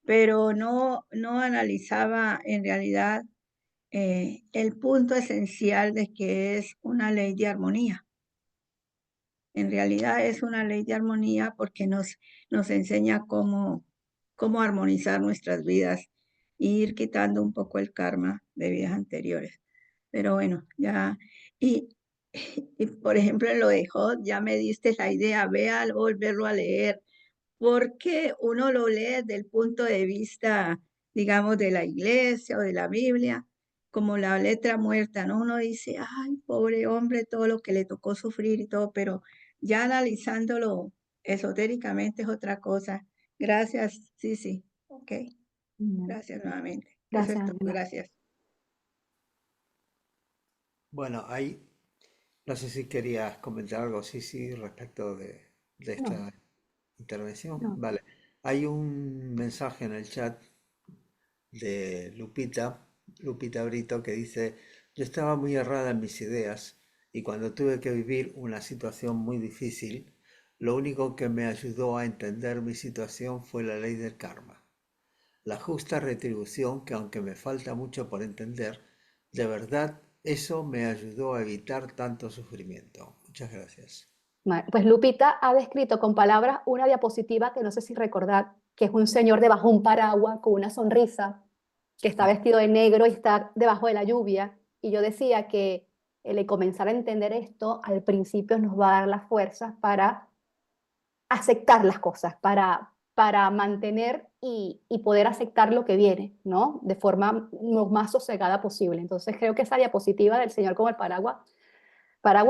E: Pero no analizaba en realidad el punto esencial de que es una ley de armonía. En realidad es una ley de armonía porque nos enseña cómo armonizar nuestras vidas e ir quitando un poco el karma de vidas anteriores. Pero bueno, ya, y, y por ejemplo en lo de Jod, ya me diste la idea, ve a volverlo a leer, porque uno lo lee desde el punto de vista, digamos, de la iglesia o de la Biblia, como la letra muerta, ¿no? Uno dice, ay, pobre hombre, todo lo que le tocó sufrir y todo, pero ya analizándolo esotéricamente es otra cosa. Gracias, sí, sí, ok, gracias nuevamente. Eso
B: Gracias,
E: es todo,
B: Ángela.
E: gracias.
A: Bueno, ahí no sé si querías comentar algo, sí, sí, respecto de
B: No,
A: esta intervención.
B: no.
A: Vale, hay un mensaje en el chat de Lupita Brito, que dice, yo estaba muy errada en mis ideas y cuando tuve que vivir una situación muy difícil, lo único que me ayudó a entender mi situación fue la ley del karma, la justa retribución que aunque me falta mucho por entender, de verdad eso me ayudó a evitar tanto sufrimiento. Muchas gracias.
B: Pues Lupita ha descrito con palabras una diapositiva que no sé si recordad, que es un señor debajo de un paraguas con una sonrisa, que está vestido de negro y está debajo de la lluvia. Y yo decía que el comenzar a entender esto al principio nos va a dar las fuerzas para aceptar las cosas, para mantener y poder aceptar lo que viene, ¿no? De forma lo más sosegada posible. Entonces creo que esa diapositiva del señor con el paraguas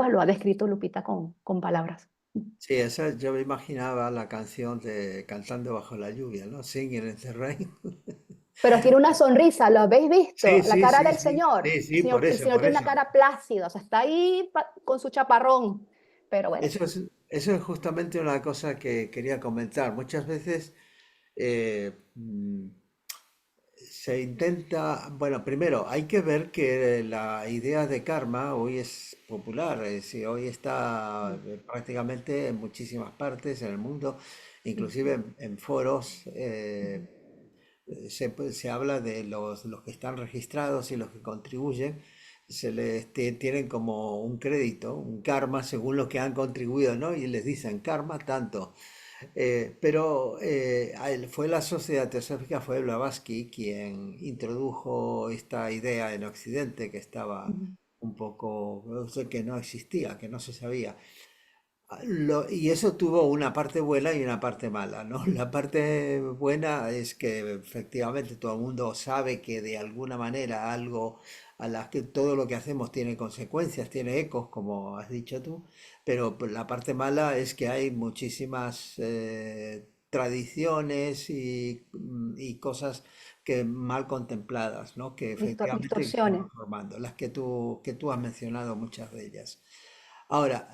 B: lo ha descrito Lupita con palabras.
A: Sí, esa yo me imaginaba la canción de Cantando bajo la lluvia, ¿no? Singing in the rain.
B: Pero tiene una sonrisa, ¿lo habéis visto?
A: Sí,
B: La
A: sí,
B: cara
A: sí,
B: del
A: sí,
B: señor.
A: sí, sí, por
B: El
A: eso,
B: señor
A: por
B: tiene una
A: eso.
B: cara plácida, o sea, está ahí con su chaparrón. Pero bueno,
A: Eso es justamente una cosa que quería comentar. Muchas veces eh, mm, se intenta, bueno, primero hay que ver que la idea de karma hoy es popular, es decir, hoy está prácticamente en muchísimas partes en el mundo, inclusive en foros. Se habla de los que están registrados y los que contribuyen, tienen como un crédito, un karma según lo que han contribuido, ¿no? Y les dicen karma tanto. Fue la Sociedad Teosófica, fue Blavatsky quien introdujo esta idea en Occidente que estaba
B: Ujú.
A: un poco, o sea, que no existía, que no se sabía. Y eso tuvo una parte buena y una parte mala, ¿no? La parte buena es que efectivamente todo el mundo sabe que de alguna manera algo a las que todo lo que hacemos tiene consecuencias, tiene ecos, como has dicho tú, pero pues, la parte mala es que hay muchísimas tradiciones y cosas que mal contempladas, ¿no? Que efectivamente se
B: Distorsiones.
A: van formando, las que tú has mencionado, muchas de ellas. Ahora,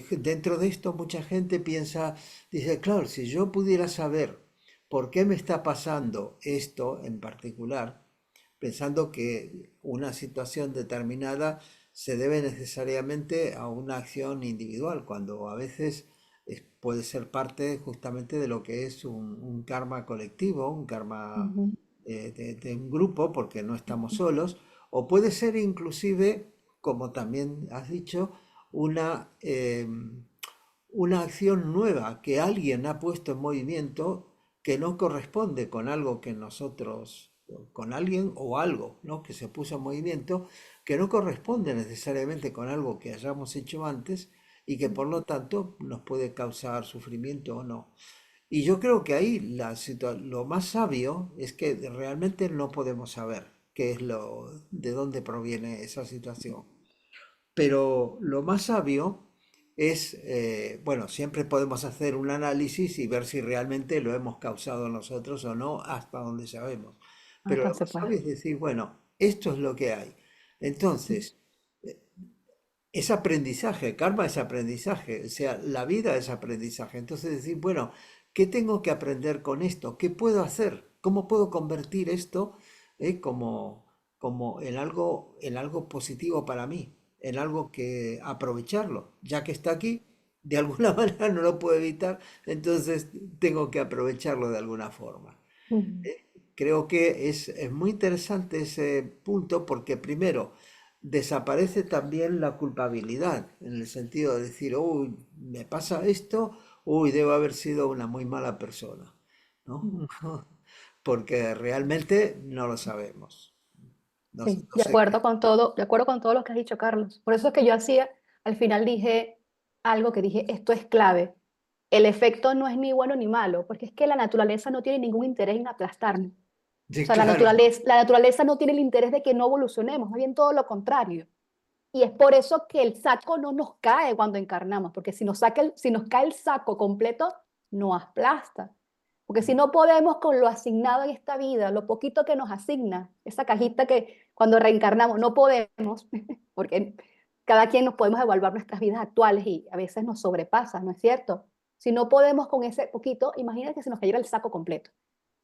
A: dentro de esto mucha gente piensa, dice, claro, si yo pudiera saber por qué me está pasando esto en particular, pensando que una situación determinada se debe necesariamente a una acción individual, cuando a veces puede ser parte justamente de lo que es un karma colectivo, un karma
B: Ujú.
A: de un grupo, porque no estamos solos, o puede ser inclusive, como también has dicho, una, eh, una acción nueva que alguien ha puesto en movimiento que no corresponde con algo que nosotros, con alguien o algo, ¿no? Que se puso en movimiento, que no corresponde necesariamente con algo que hayamos hecho antes y que por lo tanto nos puede causar sufrimiento o no. Y yo creo que ahí lo más sabio es que realmente no podemos saber qué es de dónde proviene esa situación. Pero lo más sabio es, bueno, siempre podemos hacer un análisis y ver si realmente lo hemos causado nosotros o no, hasta donde sabemos. Pero
B: Hasta
A: lo
B: se
A: más
B: puede.
A: sabio es decir, bueno, esto es lo que hay. Entonces, es aprendizaje, karma es aprendizaje, o sea, la vida es aprendizaje. Entonces decir, bueno, ¿qué tengo que aprender con esto? ¿Qué puedo hacer? ¿Cómo puedo convertir esto como en algo positivo para mí? En algo que aprovecharlo, ya que está aquí, de alguna manera no lo puedo evitar, entonces tengo que aprovecharlo de alguna forma.
B: Ujú.
A: Creo que es muy interesante ese punto porque primero desaparece también la culpabilidad, en el sentido de decir, uy, me pasa esto, uy, debo haber sido una muy mala persona, ¿no?
B: Ujú.
A: Porque realmente no lo sabemos. No,
B: Sí,
A: no sé qué.
B: de acuerdo con todo lo que has dicho, Carlos. Por eso es que yo al final dije algo que dije, esto es clave. El efecto no es ni bueno ni malo, porque es que la naturaleza no tiene ningún interés en aplastarnos. O
A: Sí,
B: sea,
A: claro,
B: la naturaleza no tiene el interés de que no evolucionemos, más bien todo lo contrario. Y es por eso que el saco no nos cae cuando encarnamos, porque si nos cae el saco completo, nos aplasta. Porque si no podemos con lo asignado en esta vida, lo poquito que nos asigna, esa cajita que cuando reencarnamos no podemos, porque cada quien nos podemos evaluar nuestras vidas actuales y a veces nos sobrepasa, ¿no es cierto? Si no podemos con ese poquito, imagínate que se nos cayera el saco completo.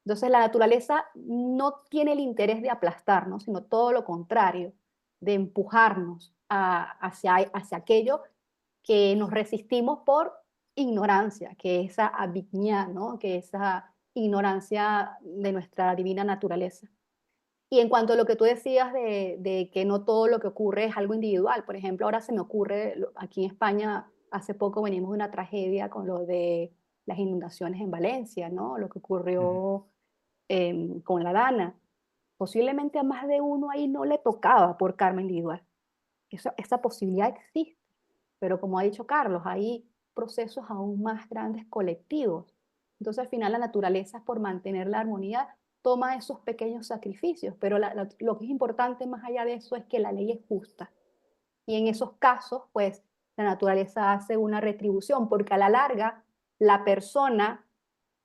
B: Entonces la naturaleza no tiene el interés de aplastarnos, sino todo lo contrario, de empujarnos hacia aquello que nos resistimos por ignorancia, que esa avidña, ¿no? Que esa ignorancia de nuestra divina naturaleza. Y en cuanto a lo que tú decías de que no todo lo que ocurre es algo individual, por ejemplo, ahora se me ocurre, aquí en España, hace poco venimos de una tragedia con lo de las inundaciones en Valencia, ¿no? Lo que ocurrió con la Dana. Posiblemente a más de uno ahí no le tocaba por karma individual. Esa posibilidad existe, pero como ha dicho Carlos, hay procesos aún más grandes colectivos. Entonces al final la naturaleza, por mantener la armonía, toma esos pequeños sacrificios, pero lo que es importante más allá de eso es que la ley es justa. Y en esos casos, pues la naturaleza hace una retribución, porque a la larga la persona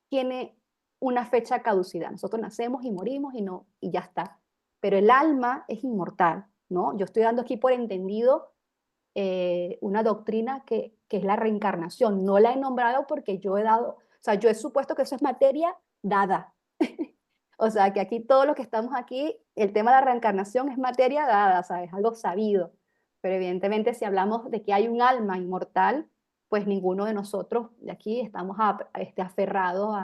B: tiene una fecha caducidad. Nosotros nacemos y morimos y no, y ya está. Pero el alma es inmortal, ¿no? Yo estoy dando aquí por entendido una doctrina que es la reencarnación. No la he nombrado porque yo he dado, o sea, yo he supuesto que eso es materia dada. O sea, que aquí todos los que estamos aquí, el tema de la reencarnación es materia dada, ¿sabes? Algo sabido. Pero evidentemente si hablamos de que hay un alma inmortal, pues ninguno de nosotros de aquí estamos aferrados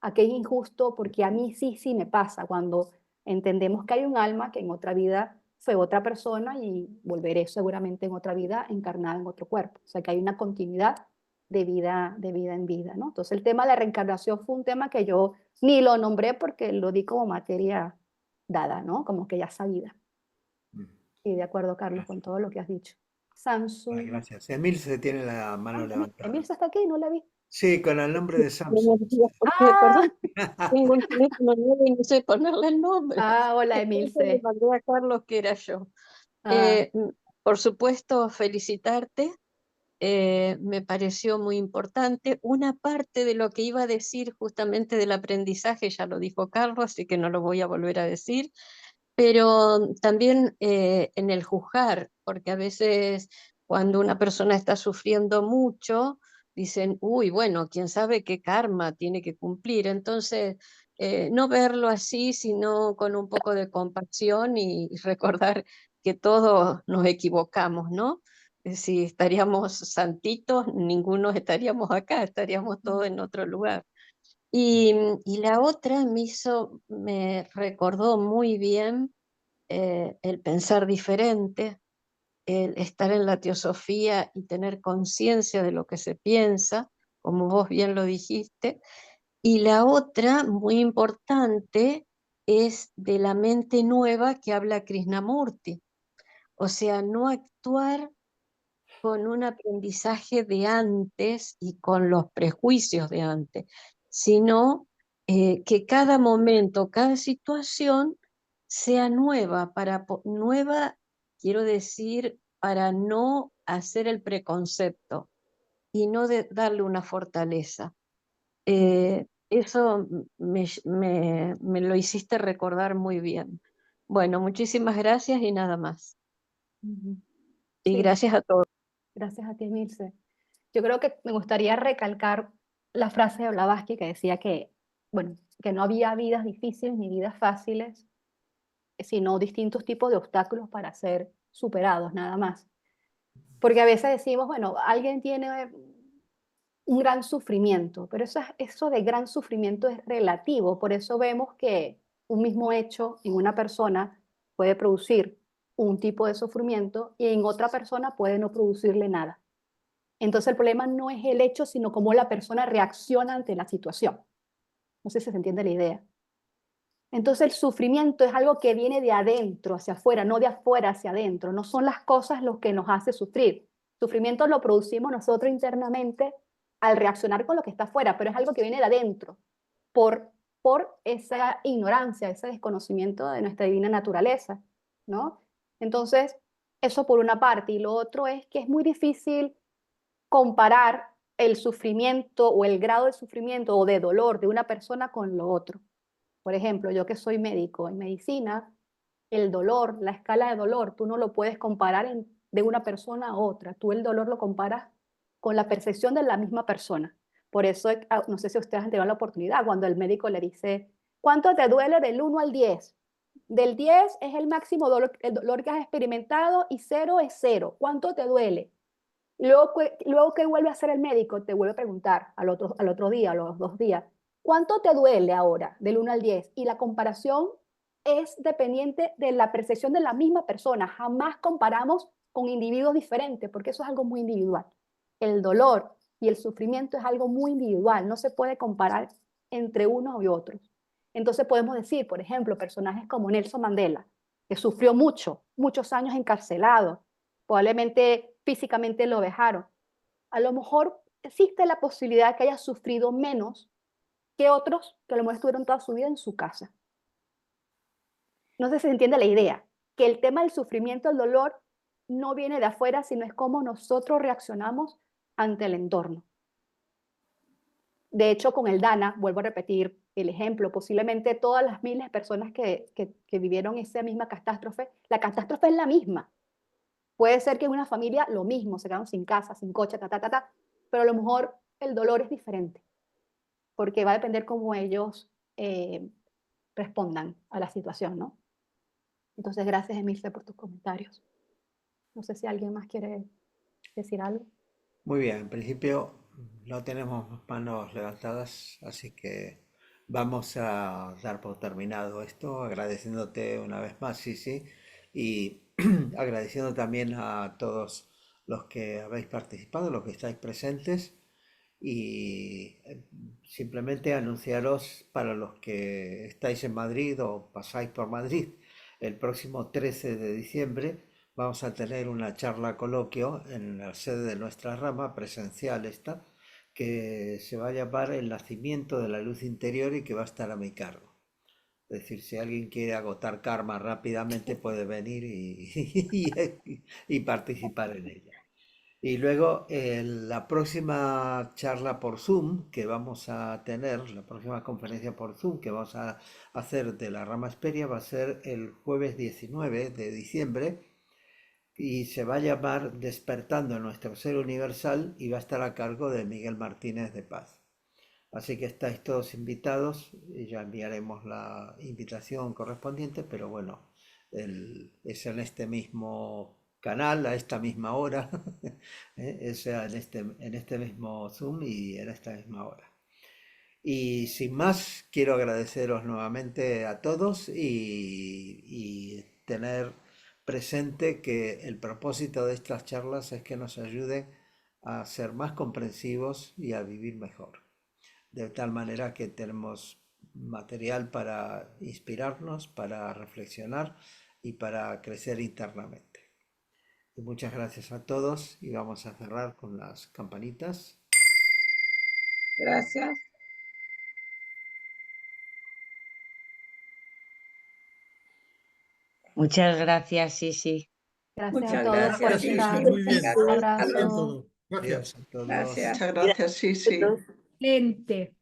B: a que es injusto, porque a mí sí me pasa cuando entendemos que hay un alma que en otra vida fue otra persona y volveré seguramente en otra vida encarnada en otro cuerpo. O sea que hay una continuidad de vida en vida, ¿no? Entonces el tema de la reencarnación fue un tema que yo ni lo nombré porque lo di como materia dada, ¿no? Como que ya sabida.
A: Mm,
B: Y de acuerdo, Carlos, con
A: Gracias.
B: todo lo que has dicho.
A: Ay,
B: Samsung.
A: gracias. Emil se tiene la
B: Ah,
A: mano
B: Emil
A: levantada.
B: está aquí, no la vi.
A: Sí, con el nombre de Samsung.
F: Buenos días, porque,
B: Ah,
F: perdón, tengo un teléfono nuevo y no sé ponerle el nombre.
B: hola,
F: Entonces le
B: Emilce.
F: mandé a Carlos que era yo.
B: Ah,
F: Por supuesto, felicitarte. Me pareció muy importante. Una parte de lo que iba a decir justamente del aprendizaje ya lo dijo Carlos, así que no lo voy a volver a decir, pero también en el juzgar, porque a veces cuando una persona está sufriendo mucho, dicen, uy, bueno, quién sabe qué karma tiene que cumplir. Entonces, no verlo así, sino con un poco de compasión y recordar que todos nos equivocamos, ¿no? Si estaríamos santitos, ninguno estaríamos acá, estaríamos todos en otro lugar. Y la otra me recordó muy bien el pensar diferente, el estar en la teosofía y tener conciencia de lo que se piensa, como vos bien lo dijiste. Y la otra, muy importante, es de la mente nueva que habla Krishnamurti. O sea, no actuar con un aprendizaje de antes y con los prejuicios de antes, sino que cada momento, cada situación sea nueva, nueva, quiero decir, para no hacer el preconcepto y no darle una fortaleza. Eso me lo hiciste recordar muy bien. Bueno, muchísimas gracias y nada más.
B: ujú.
F: Y
B: Sí,
F: gracias a todos.
B: gracias a ti, Emilce. Yo creo que me gustaría recalcar la frase de Blavatsky que decía que, bueno, que no había vidas difíciles ni vidas fáciles, sino distintos tipos de obstáculos para ser superados, nada más. Porque a veces decimos, bueno, alguien tiene un gran sufrimiento, pero eso de gran sufrimiento es relativo, por eso vemos que un mismo hecho en una persona puede producir un tipo de sufrimiento y en otra persona puede no producirle nada. Entonces el problema no es el hecho, sino cómo la persona reacciona ante la situación. No sé si se entiende la idea. Entonces el sufrimiento es algo que viene de adentro hacia afuera, no de afuera hacia adentro. No son las cosas lo que nos hace sufrir. Sufrimiento lo producimos nosotros internamente al reaccionar con lo que está afuera, pero es algo que viene de adentro por, por esa ignorancia, ese desconocimiento de nuestra divina naturaleza, ¿no? Entonces, eso por una parte. Y lo otro es que es muy difícil comparar el sufrimiento o el grado de sufrimiento o de dolor de una persona con lo otro. Por ejemplo, yo que soy médico, en medicina, el dolor, la escala de dolor, tú no lo puedes comparar de una persona a otra. Tú el dolor lo comparas con la percepción de la misma persona. Por eso, no sé si ustedes han tenido la oportunidad, cuando el médico le dice, ¿cuánto te duele del 1 al 10? Del 10 es el máximo dolor, el dolor que has experimentado y 0 es 0. ¿Cuánto te duele? Luego que vuelve a hacer el médico, te vuelve a preguntar al otro día, a los 2 días, ¿cuánto te duele ahora del 1 al 10? Y la comparación es dependiente de la percepción de la misma persona. Jamás comparamos con individuos diferentes, porque eso es algo muy individual. El dolor y el sufrimiento es algo muy individual, no se puede comparar entre unos y otros. Entonces podemos decir, por ejemplo, personajes como Nelson Mandela, que sufrió mucho, muchos años encarcelado, probablemente físicamente lo dejaron. A lo mejor existe la posibilidad que haya sufrido menos que otros que a lo mejor estuvieron toda su vida en su casa. No sé si se entiende la idea, que el tema del sufrimiento, el dolor, no viene de afuera, sino es cómo nosotros reaccionamos ante el entorno. De hecho, con el Dana, vuelvo a repetir el ejemplo, posiblemente todas las miles de personas que vivieron esa misma catástrofe, la catástrofe es la misma. Puede ser que en una familia lo mismo, se quedaron sin casa, sin coche, pero a lo mejor el dolor es diferente, porque va a depender cómo ellos respondan a la situación, ¿no? Entonces, gracias, Emilce, por tus comentarios. No sé si alguien más quiere decir algo.
A: Muy bien, en principio no tenemos manos levantadas, así que vamos a dar por terminado esto, agradeciéndote una vez más, sí, Y agradeciendo también a todos los que habéis participado, los que estáis presentes, y simplemente anunciaros para los que estáis en Madrid o pasáis por Madrid, el próximo 13 de diciembre vamos a tener una charla coloquio en la sede de nuestra rama, presencial esta, que se va a llamar El nacimiento de la luz interior y que va a estar a mi cargo. Es decir, si alguien quiere agotar karma rápidamente puede venir y participar en ella. Y luego la próxima charla por Zoom que vamos a tener, la próxima conferencia por Zoom que vamos a hacer de la rama Esperia va a ser el jueves 19 de diciembre y se va a llamar Despertando nuestro Ser Universal y va a estar a cargo de Miguel Martínez de Paz. Así que estáis todos invitados y ya enviaremos la invitación correspondiente, pero bueno, es en este mismo canal, a esta misma hora, es en este mismo Zoom y en esta misma hora. Y sin más, quiero agradeceros nuevamente a todos y tener presente que el propósito de estas charlas es que nos ayuden a ser más comprensivos y a vivir mejor. De tal manera que tenemos material para inspirarnos, para reflexionar y para crecer internamente. Y muchas gracias a todos y vamos a cerrar con las campanitas.
E: Gracias.
G: Muchas gracias, sí.
B: Gracias a
E: Muchas
B: todos por
E: gracias,
H: Sí,
B: estar.
H: sí, muy bien.
B: Un
E: Gracias,
B: abrazo.
H: Bien todo.
A: Adiós
H: Gracias.
A: a todos.
E: Gracias.
H: Muchas gracias, sí, sí.
B: Excelente.